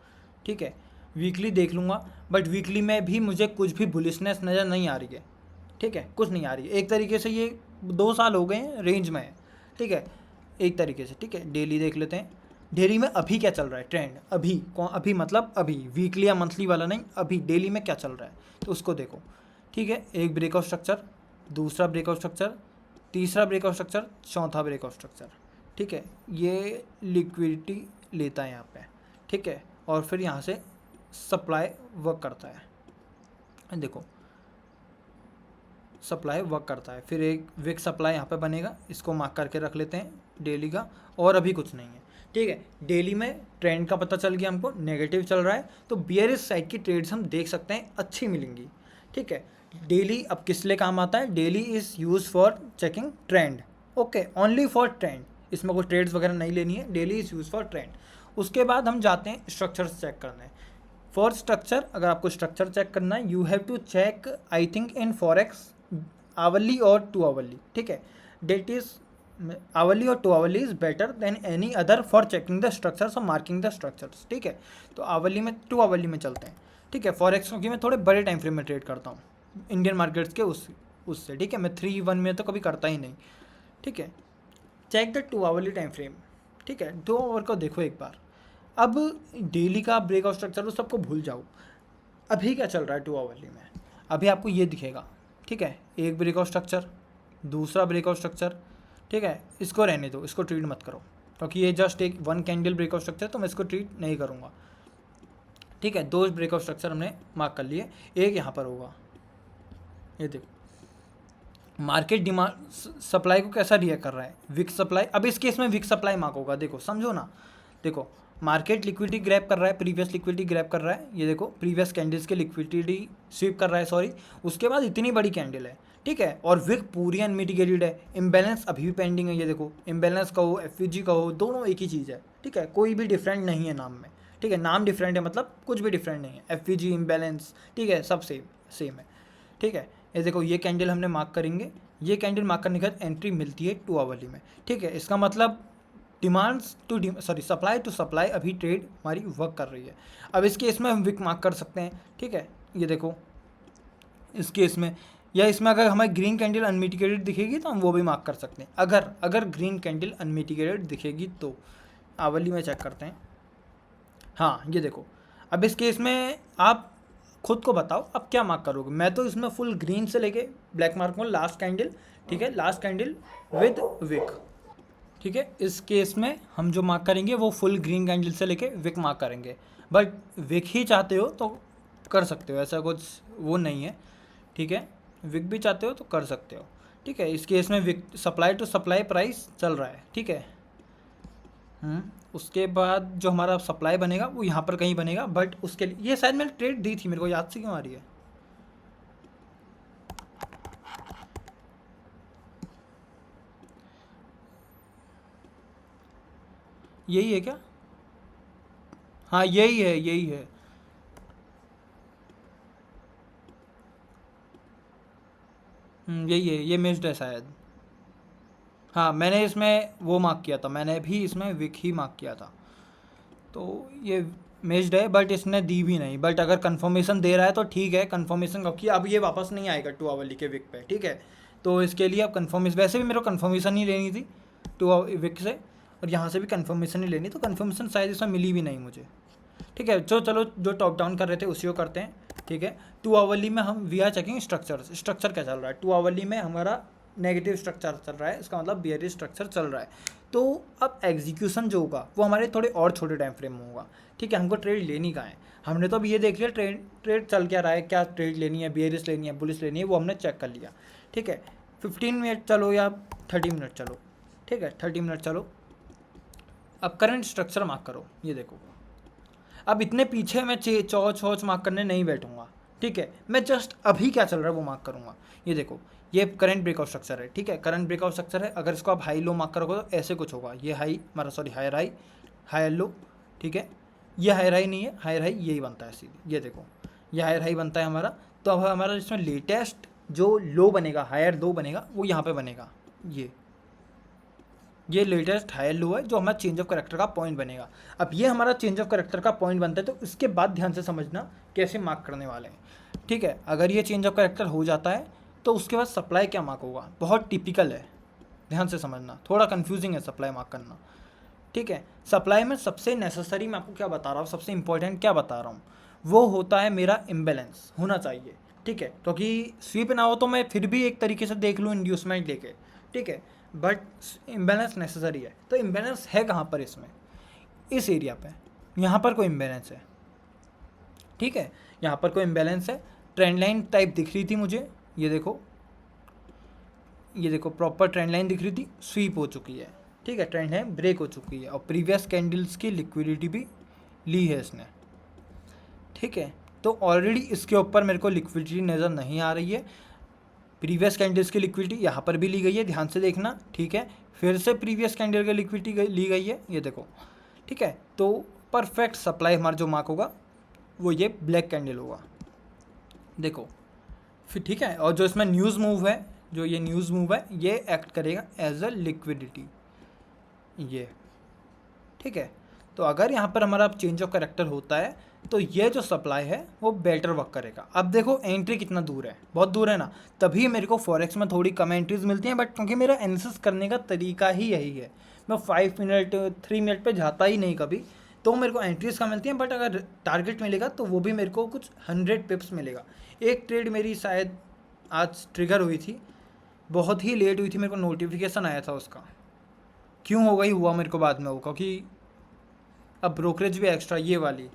ठीक है, वीकली देख लूँगा, बट वीकली में भी मुझे कुछ भी बुलिशनेस नज़र नहीं आ रही है। ठीक है, कुछ नहीं आ रही है, एक तरीके से ये 2 साल हो गए हैं रेंज में है। ठीक है, एक तरीके से। ठीक है, डेली देख लेते हैं, डेली में अभी क्या चल रहा है ट्रेंड, अभी कौन, अभी मतलब अभी वीकली या मंथली वाला नहीं, अभी डेली में क्या चल रहा है, तो उसको देखो। ठीक है, एक ब्रेकआउट स्ट्रक्चर, दूसरा ब्रेकआउट स्ट्रक्चर, तीसरा ब्रेकआउट स्ट्रक्चर, चौथा ब्रेकआउट स्ट्रक्चर। ठीक है, ये लिक्विडिटी लेता है यहाँ पे। ठीक है, और फिर यहाँ से सप्लाई वर्क करता है, देखो सप्लाई वर्क करता है। फिर एक विक सप्लाई यहाँ पे बनेगा, इसको मार्क करके रख लेते हैं डेली का, और अभी कुछ नहीं है। ठीक है, डेली में ट्रेंड का पता चल गया हमको, नेगेटिव चल रहा है, तो बियरिश साइड की ट्रेड्स हम देख सकते हैं, अच्छी मिलेंगी। ठीक है, डेली अब किस लिए काम आता है, daily is use for checking trend. Okay, only for trend, इसमें कोई ट्रेड्स वगैरह नहीं लेनी है, daily is use for trend. उसके बाद हम जाते हैं स्ट्रक्चर्स चेक करने। फॉर स्ट्रक्चर, अगर आपको स्ट्रक्चर चेक करना है, you have to check I think in forex hourly और 2 आवरली। ठीक है, डेट इज आवरली और 2 hourly is better than any other for checking the structures और मार्किंग द स्ट्रक्चर्स। ठीक है, तो आवरली में 2 आवरली में चलते हैं। ठीक है, फॉरेक्स क्योंकि मैं थोड़े बड़े टाइम फ्रेम में ट्रेड करता हूँ इंडियन मार्केट्स के उससे। ठीक है, मैं 3-1 में तो कभी करता ही नहीं। ठीक है, check the 2 hourly time frame. ठीक है, 2 आवर को देखो एक बार। अब डेली का ब्रेकआउट स्ट्रक्चर उस सबको भूल जाओ, अभी क्या चल रहा है 2 आवरली में, अभी आपको ये दिखेगा। ठीक है, एक ब्रेकआउट स्ट्रक्चर, दूसरा ब्रेकआउट स्ट्रक्चर। ठीक है, इसको रहने दो, इसको ट्रीट मत करो, क्योंकि ये जस्ट एक 1 कैंडल ब्रेकआउट स्ट्रक्चर, तो मैं इसको ट्रीट नहीं करूँगा। ठीक है, 2 ब्रेकआउट स्ट्रक्चर हमने मार्क कर लिए, एक यहाँ पर होगा, ये देखो मार्केट डिमांड सप्लाई को कैसा रिएक्ट कर रहा है, विक सप्लाई। अब इस केस में विक सप्लाई मार्क होगा, देखो समझो ना, देखो मार्केट लिक्विडिटी ग्रैब कर रहा है, प्रीवियस लिक्विडिटी ग्रैब कर रहा है, ये देखो प्रीवियस कैंडल्स के लिक्विडिटी स्वीप कर रहा है, सॉरी, उसके बाद इतनी बड़ी कैंडल है। ठीक है, और विक पूरी अनमिटिगेटेड है, इम्बैलेंस अभी भी पेंडिंग है, ये देखो इम्बैलेंस का हो FVG का हो, दोनों एक ही चीज़ है। ठीक है, कोई भी डिफरेंट नहीं है नाम में। ठीक है, नाम डिफरेंट है, मतलब कुछ भी डिफरेंट नहीं है, FVG इम्बैलेंस, ठीक है, सब सेम है। ठीक है, ये देखो ये कैंडल हमने मार्क करेंगे, ये कैंडल मार्क करने के बाद एंट्री मिलती है 2 आवरली में। ठीक है, इसका मतलब demands to supply to supply अभी ट्रेड हमारी वर्क कर रही है। अब इस केस में हम विक मार्क कर सकते हैं। ठीक है, ये देखो इस केस में, या इसमें अगर हमें ग्रीन कैंडल अनमिटिगेटेड दिखेगी तो हम वो भी मार्क कर सकते हैं, अगर ग्रीन कैंडल अनमिटिगेटेड दिखेगी तो। आवरली में चेक करते हैं, हाँ ये देखो। अब इस केस में आप खुद को बताओ अब क्या मार्क करोगे, मैं तो इसमें फुल ग्रीन से लेके ब्लैक मार्क हूँ, लास्ट कैंडल। ठीक है, लास्ट कैंडल विद विक। ठीक है, इस केस में हम जो मार्क करेंगे वो फुल ग्रीन कैंडल से लेके विक मार्क करेंगे, बट विक ही चाहते हो तो कर सकते हो, ऐसा कुछ वो नहीं है। ठीक है, विक भी चाहते हो तो कर सकते हो। ठीक है, इस केस में weak supply to supply price चल रहा है। ठीक है, उसके बाद जो हमारा सप्लाई बनेगा वो यहाँ पर कहीं बनेगा, बट उसके लिए ये शायद मैंने ट्रेड दी थी, मेरे को याद से क्यों आ रही है, यही है क्या, हाँ यही है, यही है। यही है, ये मिस्ड है शायद। हाँ, मैंने इसमें वो मार्क किया था, मैंने भी इसमें विक ही मार्क किया था, तो ये मिस्ड है, बट इसने दी भी नहीं। बट अगर कंफर्मेशन दे रहा है तो ठीक है, कंफर्मेशन, क्योंकि अब ये वापस नहीं आएगा 2 आवरली के विक पे, ठीक है। तो इसके लिए अब कंफर्मेशन, वैसे भी मेरे को कंफर्मेशन ही लेनी थी 2 विक से, और यहाँ से भी कंफर्मेशन ही लेनी, तो कंफर्मेशन शायद इसमें मिली भी नहीं मुझे, ठीक है। तो चलो जो टॉप डाउन कर रहे थे उसी को करते हैं, ठीक है। 2 आवरली में हम वी आर चेकिंग स्ट्रक्चर क्या चल रहा है। 2 आवरली में हमारा नेगेटिव स्ट्रक्चर चल रहा है, इसका मतलब बियरिश स्ट्रक्चर चल रहा है। तो अब एग्जीक्यूशन जो होगा वो हमारे थोड़े और छोटे टाइम फ्रेम में होगा, ठीक है। हमको ट्रेड लेनी कहाँ है, हमने तो अब ये देख लिया ट्रेड चल क्या रहा है, क्या ट्रेड लेनी है, बियरिश लेनी है, बुलिश लेनी है, वो हमने चेक कर लिया, ठीक है। 15 मिनट चलो या 30 मिनट चलो, ठीक है, 30 मिनट चलो। अब करंट स्ट्रक्चर मार्क करो, ये देखो। अब इतने पीछे मैं चौच मार्क करने नहीं बैठूंगा, ठीक है। मैं जस्ट अभी क्या चल रहा है वो मार्क करूंगा। ये देखो, ये करंट ब्रेकआउट स्ट्रक्चर है, ठीक है, करंट ब्रेकआउट स्ट्रक्चर है। अगर इसको आप हाई लो मार्क करोगे तो ऐसे कुछ होगा, ये हाई हमारा, sorry higher high, higher low, ठीक है। ये हायर हाई नहीं है, हायर हाई यही बनता है सीधी, ये देखो, ये हायर हाई बनता है हमारा। तो अब हमारा इसमें लेटेस्ट जो लो बनेगा, हायर लो बनेगा, वो यहाँ पे बनेगा, ये लेटेस्ट हायर लो है जो हमारा चेंज ऑफ करेक्टर का पॉइंट बनेगा। अब ये हमारा चेंज ऑफ करेक्टर का पॉइंट बनता है, तो इसके बाद ध्यान से समझना कैसे मार्क करने वाले हैं, ठीक है। अगर ये चेंज ऑफ करेक्टर हो जाता है तो उसके बाद सप्लाई क्या मार्क होगा, बहुत टिपिकल है, ध्यान से समझना, थोड़ा कन्फ्यूजिंग है सप्लाई मार्क करना, ठीक है। सप्लाई में सबसे नेसेसरी मैं आपको क्या बता रहा हूँ, सबसे इंपॉर्टेंट क्या बता रहा हूँ, वो होता है मेरा इम्बेलेंस होना चाहिए, ठीक है। क्योंकि स्वीप ना हो तो मैं फिर भी एक तरीके से देख लूँ इंड्यूसमेंट लेके, ठीक है, बट इम्बेलेंस नेसेसरी है। तो इम्बेलेंस है कहाँ पर इसमें, इस एरिया पे, यहाँ पर कोई इम्बेलेंस है, ठीक है, यहाँ पर कोई इम्बेलेंस है। ट्रेंड लाइन टाइप दिख रही थी मुझे, ये देखो, ये देखो प्रॉपर ट्रेंड लाइन दिख रही थी, स्वीप हो चुकी है, ठीक है, ट्रेंड लाइन ब्रेक हो चुकी है, और प्रीवियस कैंडल्स की लिक्विडिटी भी ली है इसने, ठीक है। तो ऑलरेडी इसके ऊपर मेरे को लिक्विडिटी नज़र नहीं आ रही है। प्रीवियस कैंडल्स की लिक्विडिटी यहाँ पर भी ली गई है, ध्यान से देखना, ठीक है। फिर से प्रीवियस कैंडल की लिक्विडिटी ली गई है, ये देखो, ठीक है। तो परफेक्ट सप्लाई हमारा जो मार्क होगा वो ये ब्लैक कैंडल होगा, देखो, फिर ठीक है। और जो इसमें न्यूज़ मूव है, जो ये न्यूज़ मूव है, ये एक्ट करेगा एज अ लिक्विडिटी, ये, ठीक है। तो अगर यहाँ पर हमारा चेंज ऑफ करेक्टर होता है तो ये जो सप्लाई है वो बेटर वर्क करेगा। अब देखो एंट्री कितना दूर है, बहुत दूर है ना, तभी मेरे को फॉरेक्स में थोड़ी कम एंट्रीज मिलती हैं, बट क्योंकि मेरा एनालिसिस करने का तरीका ही यही है, मैं 5 मिनट 3 मिनट पे जाता ही नहीं कभी, तो मेरे को एंट्रीज कम मिलती हैं। बट अगर टारगेट मिलेगा तो वो भी मेरे को कुछ 100 पिप्स मिलेगा। एक ट्रेड मेरी शायद आज ट्रिगर हुई थी, बहुत ही लेट हुई थी, मेरे को नोटिफिकेशन आया था उसका, क्यों हो गई हुआ मेरे को बाद में वो, क्योंकि अब ब्रोकरेज भी एक्स्ट्रा, ये वाली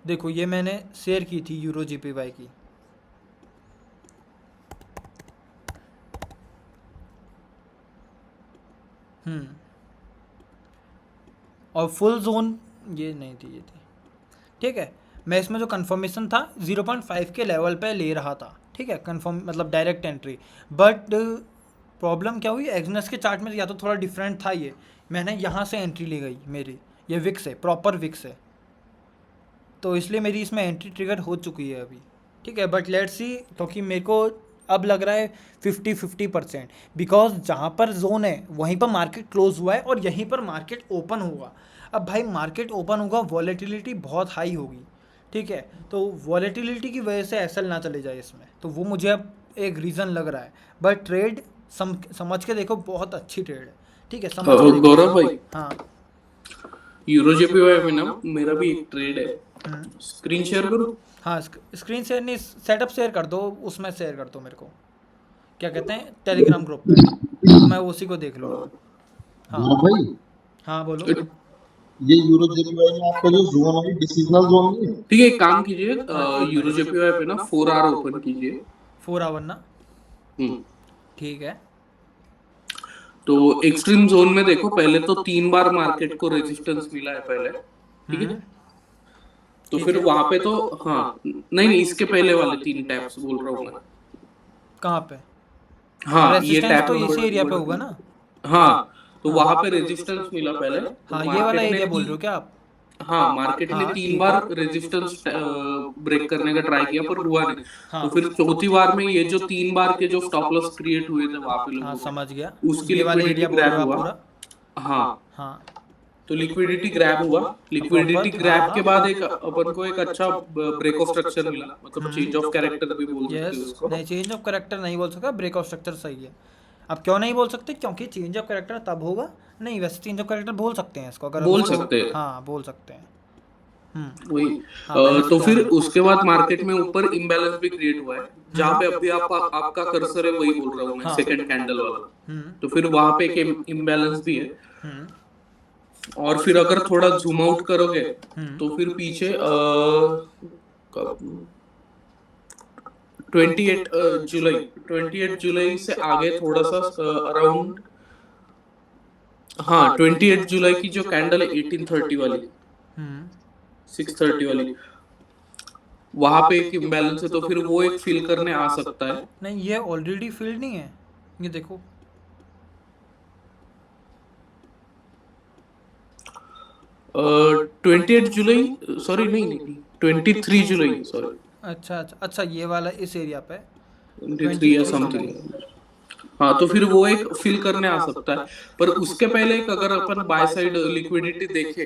देखो, ये मैंने शेयर की थी यूरो जीपीवाई की, और फुल जोन ये नहीं थी, ये थी, ठीक है। मैं इसमें जो कंफर्मेशन था 0.5 के लेवल पे ले रहा था, ठीक है, कंफर्म मतलब डायरेक्ट एंट्री। बट प्रॉब्लम क्या हुई, एक्सनेस के चार्ट में या तो थोड़ा डिफरेंट था, ये मैंने यहाँ से एंट्री ली गई मेरी, ये विक्स है, प्रॉपर विक्स है, तो इसलिए मेरी इसमें एंट्री ट्रिगर हो चुकी है अभी, ठीक है। बट लेट्स सी, क्योंकि मेरे को अब लग रहा है 50-50%, बिकॉज जहाँ पर जोन है वहीं पर मार्केट क्लोज हुआ है और यहीं पर मार्केट ओपन होगा। अब भाई मार्केट ओपन होगा, वॉलेटिलिटी बहुत हाई होगी, ठीक है, तो वॉलेटिलिटी की वजह से एसएल ना चले जाए इसमें, तो वो मुझे अब एक रीज़न लग रहा है। बट ट्रेड समझ के देखो, बहुत अच्छी ट्रेड है, ठीक है, समझ के देखो। गौरव भाई, हाँ, यूरो जेपीवाई में ना मेरा भी एक ट्रेड है, स्क्रीन शेयर करूं? हाँ, स्क्रीन शेयर नहीं, सेटअप शेयर कर दो, उसमें शेयर कर दो मेरे को, क्या कहते हैं, टेलीग्राम ग्रुप पे, तो मैं उसी को देख लूँगा। हाँ भाई, हाँ बोलो। ये यूरो जेपीवाई में आपका जो जोन है डिसीजनल जोन नहीं है? ठीक है, एक काम कीजिए, यूरो जेपीवाई पे ना 4 आवर ओपन कीजिए। 4 आवर ना, हम्म, ठीक है। तो एक्सट्रीम जोन में देखो, पहले तो 3 बार मार्केट को रेजिस्टेंस मिला है पहले, ठीक है। तो फिर वहां पे तो हाँ, नहीं इसके पहले वाले 3 टैप्स बोल रहा हूँ मैं। कहाँ पे? हाँ, ये रेजिस्टेंस टैप तो इसी एरिया पे होगा ना। हाँ, तो वहां पे रेजिस्टेंस मिला पहले, तो हाँ, ये वाला मार्केट ने एरिया बोल रहे हो क्या आप? हाँ मार्केट ने हाँ, 3 ठीक बार है। रेजिस्टेंस ब्रेक करने का ट्राई किया पर हुआ नहीं। हाँ। तो फिर चौथी बार में ये जो 3 बार के जो स्टॉप लॉस क्रिएट हुए थे वहां पे हाँ, लोगों समझ गया। के, उसकी ये वाले लिक्विडिटी एरिया बोल रहे ग्रैब हो आप हुआ। पूरा? हाँ हाँ। तो लिक्विडिटी ग्रैब हुआ, लिक्विडिटी प्रॉपर, हाँ ग्रैब के हाँ। बाद एक अपन को एक अच्छा ब्रेक ऑफ स्ट्रक्चर मिला, मतलब चेंज ऑफ कैरेक्टर भी बोल सकते यस, हैं उसको। नहीं चेंज ऑफ करेक्टर नहीं बोल सकता, ब्रेक ऑफ स्ट्रक्चर सही है। अब क्यों नहीं बोल सकते? क्योंकि चेंज ऑफ करेक्टर तब होगा, नहीं वैसे चेंज ऑफ करेक्टर बोल सकते हैं इसको, अगर बोल उसको सकते हैं। हाँ बोल सकते हैं। वही हाँ, मैंने तो सुना फिर है। उसके बाद मार्केट में ऊपर इम्बैलेंस भी क्रिएट हुआ है, जहाँ पे अभी आपका कर्सर है वही बोल रहा हूँ मैं, हाँ। सेकंड कैंडल वाला। तो फिर वहां पे एक इम्बैलेंस भी है। और फिर अगर थोड़ा जूम आउट करोगे तो फिर पीछे 28 जुलाई से आगे थोड़ा सा अराउंड, हाँ 28 जुलाई की जो कैंडल है 1830 वाली, 630 वाली, वहां पे एक इम्बैलेंस है, तो फिर वो एक फिल करने आ सकता है। नहीं ये ऑलरेडी फील्ड नहीं है, ये देखो। 28 जुलाई, सॉरी नहीं 23 जुलाई, सॉरी अच्छा अच्छा अच्छा, ये वाला इस एरिया पे 23 या समथिंग। हाँ तो फिर वो एक फिल करने आ सकता है, पर उसके पहले एक अगर अपन बाय साइड लिक्विडिटी देखें,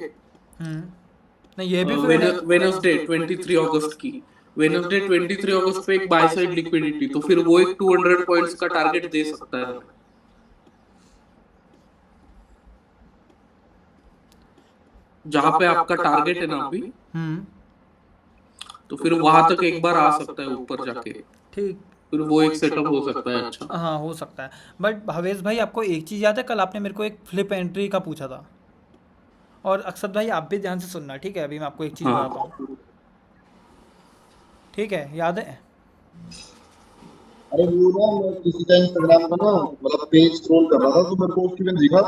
नहीं ये भी फील्ड है। वेनसडे 23 अगस्त की, वेनसडे 23 अगस्त पे एक बाय साइड लिक्विडिटी, तो फिर वो एक 200 पॉइंट्स का टारगेट दे सकता है हमें। जहां पे आपका टारगेट है ना अभी, तो फिर वहां तक एक बार आ सकता है ऊपर जाके, ठीक। फिर वो एक सेटअप हो सकता है अच्छा। हाँ हो सकता है। बट भवेश भाई आपको एक चीज़ याद है, कल आपने मेरे को एक फ्लिप एंट्री का पूछा था, और अक्षत भाई आप भी ध्यान से सुनना, ठीक है? अभी मैं आपको एक चीज़ हाँ बताता हूँ, ठीक है? याद है? अरे वो ना मैं किसी का इंस्टाग्राम का ना मतलब पेज स्क्रॉल कर रहा था तो मेरे को उसकी मैंने देखा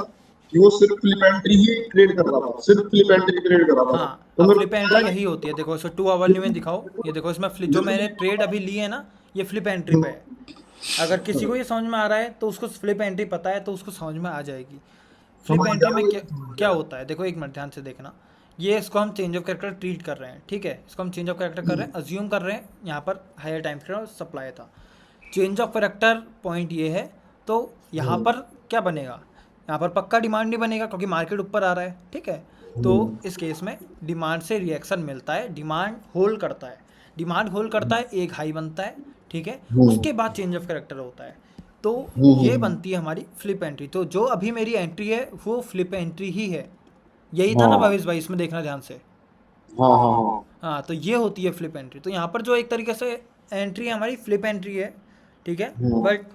कि वो सिर्फ फ्लिप एंट्री ही ट्रेड कर रहा था, सिर्फ फ्लिप एंट्री ट्रेड कर रहा था। हाँ, तो अब मेरे फ्लिप एंट्री यही होती है, देखो इसको 2 आवर में दिखाओ, ये देखो इसमें फ्लिप जो मैंने ट्रेड अभी ली है ना, ये फ्लिप एंट्री पे है। अगर किसी को ये समझ में आ रहा है तो उसको फ्लिप एंट्री पता है तो उसको समझ में आ जाएगी। फ्लिप एंट्री में क्या क्या होता है, देखो एक मिनट ध्यान से देखना। ये इसको हम चेंज ऑफ कैरेक्टर ट्रीट कर रहे हैं, ठीक है? इसको हम चेंज ऑफ कैरेक्टर कर रहे हैं, अज्यूम कर रहे हैं यहाँ पर हायर टाइम फ्रेम सप्लाई था। चेंज ऑफ कैरेक्टर पॉइंट ये है, तो यहाँ पर क्या बनेगा? यहाँ पर पक्का डिमांड नहीं बनेगा क्योंकि मार्केट ऊपर आ रहा है, ठीक है? तो इस केस में डिमांड से रिएक्शन मिलता है, डिमांड होल्ड करता है, डिमांड होल्ड करता है, एक हाई बनता है, ठीक है? उसके बाद चेंज ऑफ कैरेक्टर होता है, तो ये बनती है हमारी फ्लिप एंट्री। तो जो अभी मेरी एंट्री है वो फ्लिप एंट्री ही है, यही था ना भवेश भाई? इसमें देखना ध्यान से। हाँ हाँ हाँ हाँ, तो ये होती है फ्लिप एंट्री। तो यहाँ पर जो एक तरीके से एंट्री है हमारी फ्लिप एंट्री है, ठीक है? बट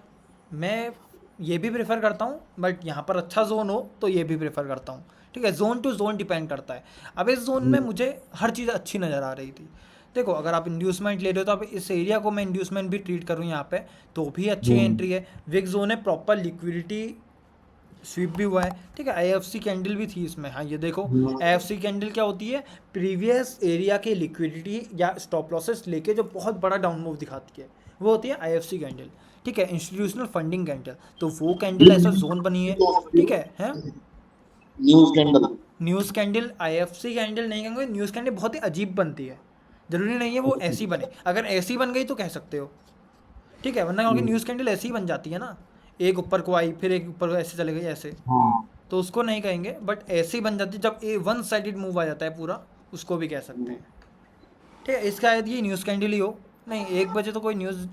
मैं ये भी प्रेफर करता हूँ, बट यहाँ पर अच्छा जोन हो तो ये भी प्रेफर करता हूँ, ठीक है? जोन टू जोन डिपेंड करता है। अब इस जोन में मुझे हर चीज़ अच्छी नज़र आ रही थी। देखो अगर आप इंड्यूसमेंट ले रहे हो तो आप इस एरिया को मैं इंड्यूसमेंट भी ट्रीट करूँ यहाँ पे, तो भी अच्छी एंट्री है। विक जोन है, प्रॉपर लिक्विडिटी स्वीप भी हुआ है, ठीक है? आईएफसी कैंडल भी थी इसमें। हाँ ये देखो, आईएफसी कैंडल क्या होती है? प्रीवियस एरिया के लिक्विडिटी या स्टॉप लॉसेस लेके जो बहुत बड़ा डाउन मूव दिखाती है, वो होती है आईएफसी कैंडल, ठीक है? Institutional funding candle. तो वो कैंडल ऐसा जोन बनी है, ठीक है? News candle. News candle, IFC candle नहीं कहेंगे, न्यूज़ कैंडल बहुत ही अजीब बनती है, जरूरी नहीं है वो ऐसी बने। अगर ऐसी बन गई तो कह सकते हो, ठीक है? वरना क्योंकि न्यूज़ कैंडल ऐसी ही बन जाती है ना, एक ऊपर को आई फिर एक ऊपर को ऐसे चले गई ऐसे, तो उसको नहीं कहेंगे। बट ऐसी बन जाती है जब ए वन साइडेड मूव आ जाता है पूरा, उसको भी कह सकते हैं, ठीक है? इसका शायद ये न्यूज़ कैंडल ही हो। नहीं 1 बजे तो कोई न्यूज़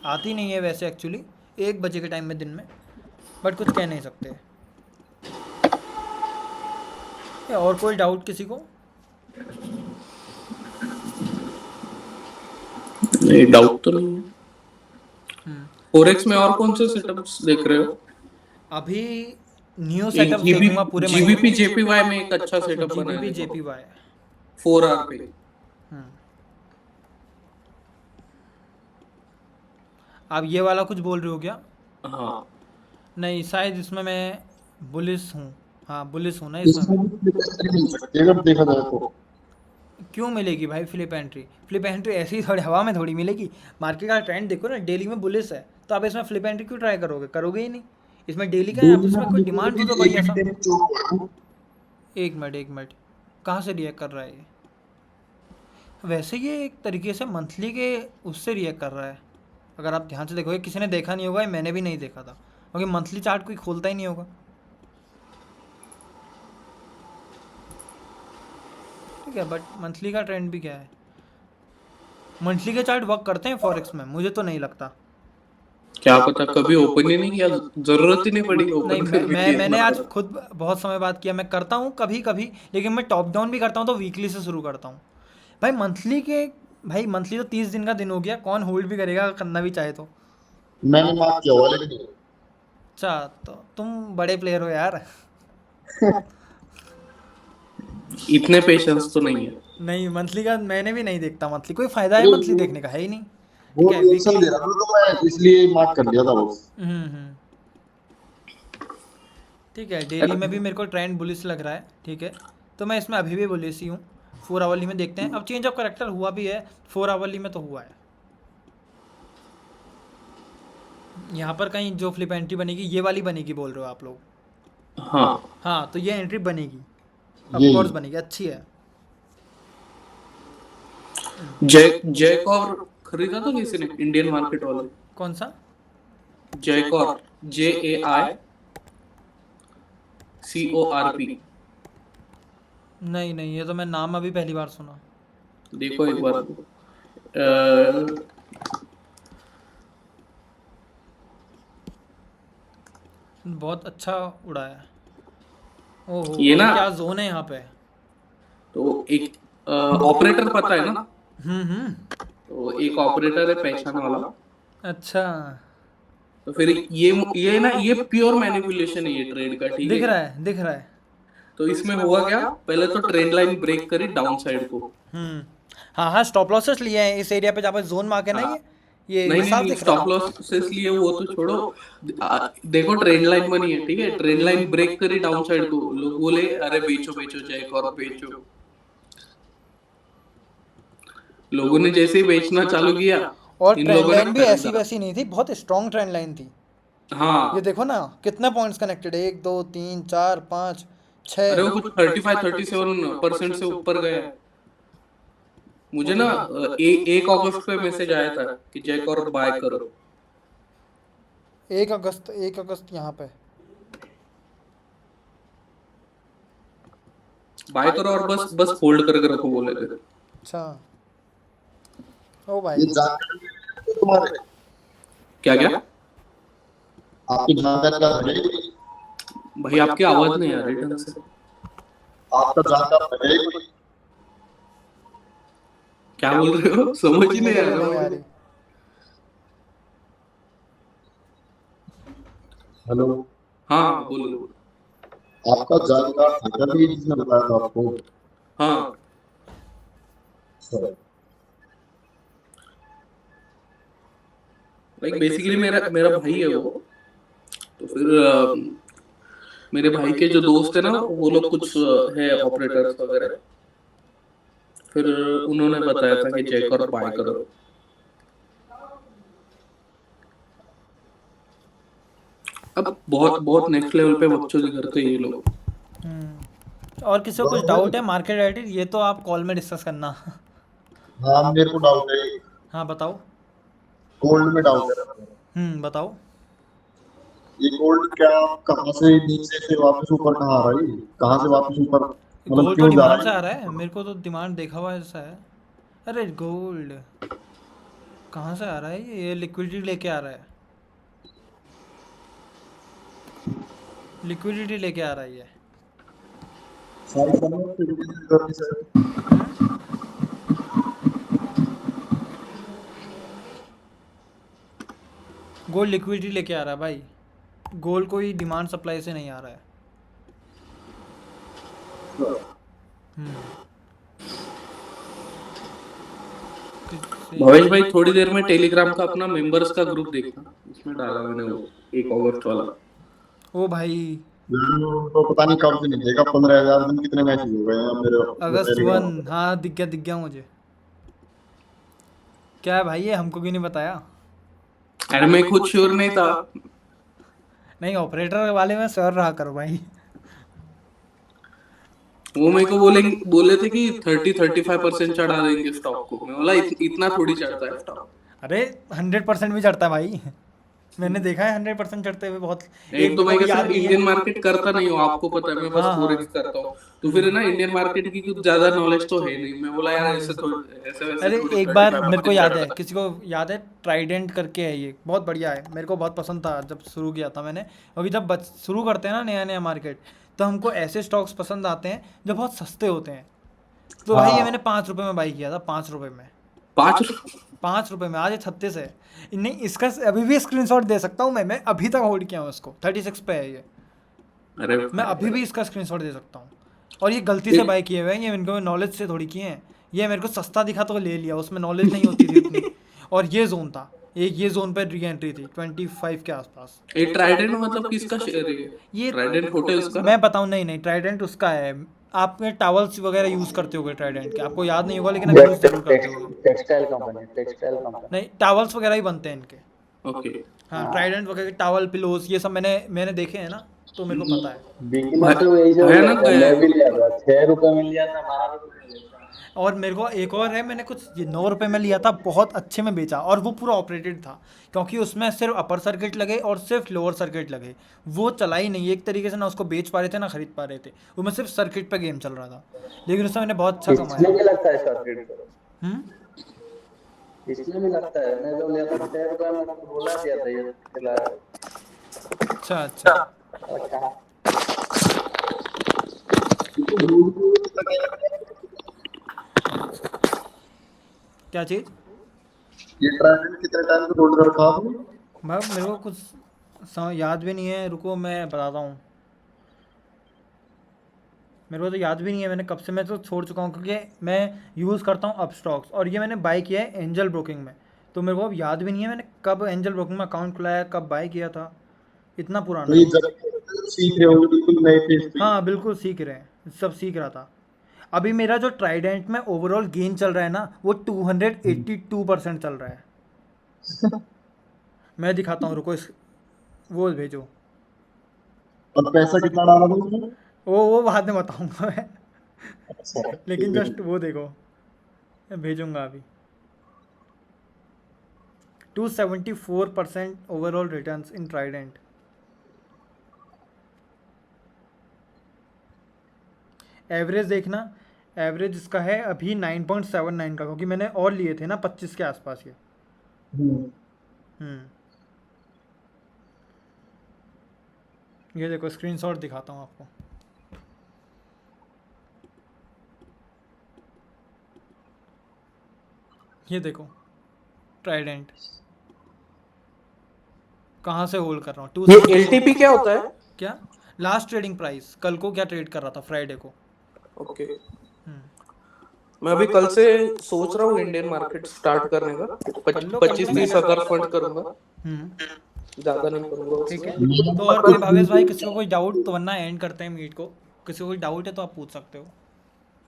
आती नहीं है वैसे एक्चुअली, 1 बजे के टाइम में दिन में, बट कुछ कह नहीं सकते। और कोई डाउट किसी को? नहीं डाउट तो नहीं है। फोरेक्स में और कौन से सेटअप्स देख रहे हो? अभी न्यू एक सेटअप देखूंगा पूरे जीबीपी जेपीवाई में एक अच्छा सेटअप बना जीबीपी है जेपीवाई। 4 आवर पे। आप ये वाला कुछ बोल रहे हो क्या? हाँ नहीं शायद इसमें मैं बुलिश हूँ। हाँ बुलिश हूँ ना इसमें इसमें मैं। भी फ्लिप एंट्री मिल सकती है अगर देखा जाए तो। क्यों मिलेगी भाई फ्लिप एंट्री? फ्लिप एंट्री ऐसी ही थोड़ी हवा में थोड़ी मिलेगी। मार्केट का ट्रेंड देखो ना, डेली में बुलिश है, तो आप इसमें फ्लिप एंट्री क्यों ट्राई करोगे? करोगे ही नहीं। इसमें डेली का है, आप इसमें कोई डिमांड हो तो बढ़िया सा। एक मिनट कहाँ से रिएक्ट कर रहा है ये? वैसे ये एक तरीके से मंथली के उससे रिएक्ट कर रहा है। अगर आप ध्यान से देखोगे, किसी ने देखा नहीं होगा, मैंने भी नहीं देखा था, क्योंकि मंथली चार्ट कोई खोलता ही नहीं होगा। ठीक है, बट मंथली का ट्रेंड भी क्या है? मंथली के चार्ट वर्क करते हैं फॉरेक्स में? मुझे तो नहीं लगता। क्या पता, कभी ओपन ही नहीं किया, जरूरत ही नहीं पड़ी नहीं, ओपन करने की मैंने आज मतलब। खुद बहुत समय बाद किया। मैं करता हूँ कभी कभी, लेकिन मैं टॉप डाउन भी करता हूँ तो वीकली से शुरू करता हूँ। भाई मंथली के, भाई मंथली तो 30 दिन का दिन हो गया, कौन होल्ड भी करेगा करना भी चाहे तो। मैंने मार्क किया हुआ लेकिन अच्छा, तो तुम बड़े प्लेयर हो यार। इतने पेशेंस तो नहीं है। नहीं, मंथली का मैंने भी नहीं देखता। मंथली कोई फायदा है मंथली देखने का? है ही नहीं। वो ठीक है, रिएक्शन वीकली। दे रहा था तो मैं इसलिए मार्क कर लिया था बस। ठीक है, डेली में भी मेरे को ट्रेंड बुलिश लग रहा है। ठीक है, तो मैं इसमें अभी भी बुलिश ही हूँ। 4 आवरली में देखते हैं। अब चेंज ऑफ करेक्टर हुआ भी है, 4 आवरली में तो हुआ है। यहाँ पर कहीं जो फ्लिप एंट्री बनेगी, ये वाली बनेगी बोल रहे हो आप लोग? हाँ, हाँ, तो ये एंट्री बनेगी, ऑफ यही। कोर्स बनेगी, अच्छी है। जैक और खरीदा था किसी ने, इंडियन मार्केट वाले। कौन सा? जैक और, JAICORP। नहीं नहीं, ये तो मैं नाम अभी पहली बार सुना। देखो एक बार। बहुत अच्छा उड़ा है। ओहो, ये ना, क्या जोन है यहाँ पे? तो एक ऑपरेटर पता है ना, हम्म। तो एक ऑपरेटर है पहचान वाला। अच्छा, तो फिर ये ना, ये प्योर मैनिपुलेशन है ये ट्रेड का, ठीक दिख है। रहा है, दिख रहा है। तो इसमें हुआ क्या, पहले तो ट्रेंड लाइन ब्रेक करी डाउन साइड को। हाँ हाँ, स्टॉप लॉसेस लिए हैं इस एरिया पे जहाँ पर जोन मार्क है ना। हाँ। ये नहीं साफ नहीं, दिख रहा स्टॉप लॉस से लिए वो तो छोड़ो। देखो ट्रेंड लाइन बनी है, ठीक है, ट्रेंड लाइन ब्रेक करी डाउन साइड को, लोग बोले अरे बेचो बेचो जैक और बेचो। लोगों ने जैसे ही बेचना चालू किया, है। और इन ट्रेंड लोगों ने लाइन भी ऐसी खरीदा। वैसी नहीं थी, बहुत स्ट्रॉन्ग ट्रेंड लाइन थी। ये हाँ, देखो ना, कितने पॉइंट्स कनेक्टेड है, 1 2 3 4 5 अरे 6। वो कुछ 35-37% से ऊपर गया है। मुझे ना 1 अगस्त पे मैसेज आया था कि जैक और बाय करो। 1 अगस्त यहाँ पे। बाय करो और बस बस होल्ड करके रखो बोले थे। अच्छा, ओ ये भाई। जानकारी तुम्हारे क्या क्या? आपकी जानकारी का है, भाई आपकी आवाज नहीं आ रही ढंग से। आपका जानकारी है कोई? क्या बोल रहे हो, समझ ही नहीं मुझे आ भी रहा नहीं आ मुझे। रही। हेलो, हाँ हाँ, बोलो बोलो। आपका जानकार था क्या भी जिसने बताया था आपको? हाँ, सर, लाइक बेसिकली मेरा मेरा भाई है वो। तो फिर मेरे भाई के जो दोस्त है ना, वो लोग कुछ है ऑपरेटर्स वगैरह। फिर उन्होंने बताया था कि जैक और बाय करो। अब बहुत बहुत नेक्स्ट लेवल पे बच्चों की करते हैं ये लोग। और किसी को कुछ डाउट है मार्केट रेट, ये तो आप कॉल में डिस्कस करना। हाँ मेरे को डाउट है, हाँ बताओ। गोल्ड में डाउट है। बताओ। ये गोल्ड क्या कहाँ से नीचे से वापस ऊपर कहाँ आ रहा है? कहाँ से वापस ऊपर मतलब गोल्ड तो क्यों जा डिमांड से रहा आ है? रहा है, मेरे को तो डिमांड देखा हुआ ऐसा है। अरे गोल्ड कहाँ से आ रहा है? ये लिक्विडिटी लेके आ रहा है, लिक्विडिटी लेके आ रहा है ये। साइड बनो, फिर भी से- गोल्ड लिक्विडिटी लेके आ रहा है भाई। गोल्ड कोई डिमांड सप्लाई से नहीं आ रहा है। भवेश भाई थोड़ी देर में टेलीग्राम का अपना मेंबर्स का ग्रुप देखना, इसमें डाला मैंने वो 1 अगस्त वाला। ओ भाई, तो पता नहीं कब से नहीं देखा, 15,000 दिन कितने मैच हो गए हैं मेरे अगस्त टेलीग्राम 1, पर। हाँ दिख गया मुझे। क्या है भाई, ये हमको क्यों नहीं बताया? अरे मैं खुद श्योर नहीं था। नहीं, ऑपरेटर वाले में श्योर रहा करो भाई। वो मेरे को बोले थे कि 30-35% चढ़ा देंगे स्टॉक को। मैं बोला इतना थोड़ी चढ़ता है स्टॉक। अरे 100% भी चढ़ता है भाई। मैंने देखा है 100% चढ़ते हुए बहुत। एक तो मेरे मैं को क्या याद सर नहीं है। इंडियन मार्केट करता नहीं हूँ, आपको पता है, मैं बस हाँ हाँ। फॉरेक्स करता हूँ। तो फिर ना इंडियन मार्केट की कुछ ज्यादा नॉलेज तो है नहीं। मैं बोला यार ऐसे वैसे अरे थोड़ी एक बार 35% मेरे को याद है, चढ़ता किसी को याद है, ट्राइडेंट करके है, ये बहुत बढ़िया है, मेरे को बहुत पसंद था जब शुरू किया था मैंने। अभी जब शुरू करते हैं ना नया नया मार्केट, तो हमको ऐसे स्टॉक्स पसंद आते हैं जो बहुत सस्ते होते हैं। तो भाई ये मैंने 5 रुपए में बाई किया था, 5 रुपए में। 5 रुपये? 5 रुपए में, आज ये 36 है। नहीं, इसका अभी भी स्क्रीनशॉट दे सकता हूँ मैं अभी तक होल्ड किया हूँ इसको, 36 पे है ये। अरे मैं अभी भी इसका स्क्रीनशॉट दे सकता हूँ। और ये गलती से बाय किए हुए हैं, ये इनको नॉलेज से थोड़ी किए हैं। ये मेरे को सस्ता दिखा तो ले लिया, उसमें नॉलेज नहीं होती थी उतनी। और ये जोन था, ये जोन पर री एंट्री थी 25 के आसपास। ये ट्राइडेंट मतलब किसका शेयर है? ये ट्राइडेंट होटल्स का? मैं बताऊँ, नहीं नहीं, ट्राइडेंट उसका है। आप टावल्स वगैरह यूज़ करते होगे ट्राइडेंट के, आपको याद नहीं होगा लेकिन आप यूज़ जरूर करते होगे। Textile company. नहीं, टावल्स वगैरह ही बनते हैं इनके। ओके। हाँ, ट्राइडेंट वगैरह, टावल, पिलोस, ये सब मैंने देखे हैं ना, तो मेरे को पता है। बिकी में तो यही जो भयानक है। मैं भी लिया था, 6 रुपए में लिया था, 12 रुपए में लिया था। और मेरे को एक और है, मैंने कुछ 9 रुपए में लिया था, बहुत अच्छे में बेचा, और वो पूरा ऑपरेटेड था, क्योंकि उसमें सिर्फ अपर सर्किट लगे और सिर्फ लोअर सर्किट लगे। वो चला ही नहीं एक तरीके से, ना उसको बेच पा रहे थे ना खरीद पा रहे थे, वो में सिर्फ सर्किट पे गेम चल रहा था, लेकिन उसमें मैंने बहुत अच्छा इसमें कमाया। भी लगता है सर्किट को, हम्म। इसमें भी लगता है। मैं जब लिया था 6 रुपए में तो बोला दिया था ये चला अच्छा अच्छा। अच्छा। क्या चीज़? ये ट्रायंगल कितने टाइम से होल्ड रखा आपने? भाई मेरे को कुछ याद भी नहीं है, रुको मैं बताता हूँ। मेरे को तो याद भी नहीं है मैंने कब से, मैं तो छोड़ चुका हूँ, क्योंकि मैं यूज़ करता हूँ अपस्टॉक्स, और ये मैंने बाय किया है एंजल ब्रोकिंग में। तो मेरे को अब याद भी नहीं है मैंने कब एंजल ब्रोकिंग में अकाउंट खुलाया, कब बाय किया था, इतना पुराना तो ये है। जब सीख रहे होंगे बिल्कुल नए फेज पे। हाँ बिल्कुल सीख रहे हैं, सब सीख रहा था। अभी मेरा जो ट्राइडेंट में ओवरऑल गेन चल रहा है ना, वो 282% चल रहा है। मैं दिखाता हूँ, रुको, वो भेजो। और पैसा कितना डाला था उसमें? वो बाद में बताऊंगा मैं। अच्छा, लेकिन जस्ट वो देखो, मैं भेजूंगा अभी। 274% overall returns in Trident. Average देखना, एवरेज इसका है अभी 9.79 का, क्योंकि मैंने और लिए थे ना 25 के आसपास ये। ये देखो, स्क्रीनशॉट दिखाता हूँ आपको। ये देखो ट्राइडेंट कहाँ से होल्ड कर रहा हूँ। ये एलटीपी क्या होता है? क्या? लास्ट ट्रेडिंग प्राइस, कल को क्या ट्रेड कर रहा था, फ्राइडे को। ओके। मैं अभी कल से सोच रहा हूँ इंडियन मार्केट स्टार्ट करने का। 25-30 हजार फंड करूंगा, ज्यादा नहीं करूंगा। ठीक है। तो और कोई भावेश भाई, किसी को कोई डाउट तो, वरना एंड करते हैं मीट को। किसी को कोई डाउट है तो आप पूछ सकते हो।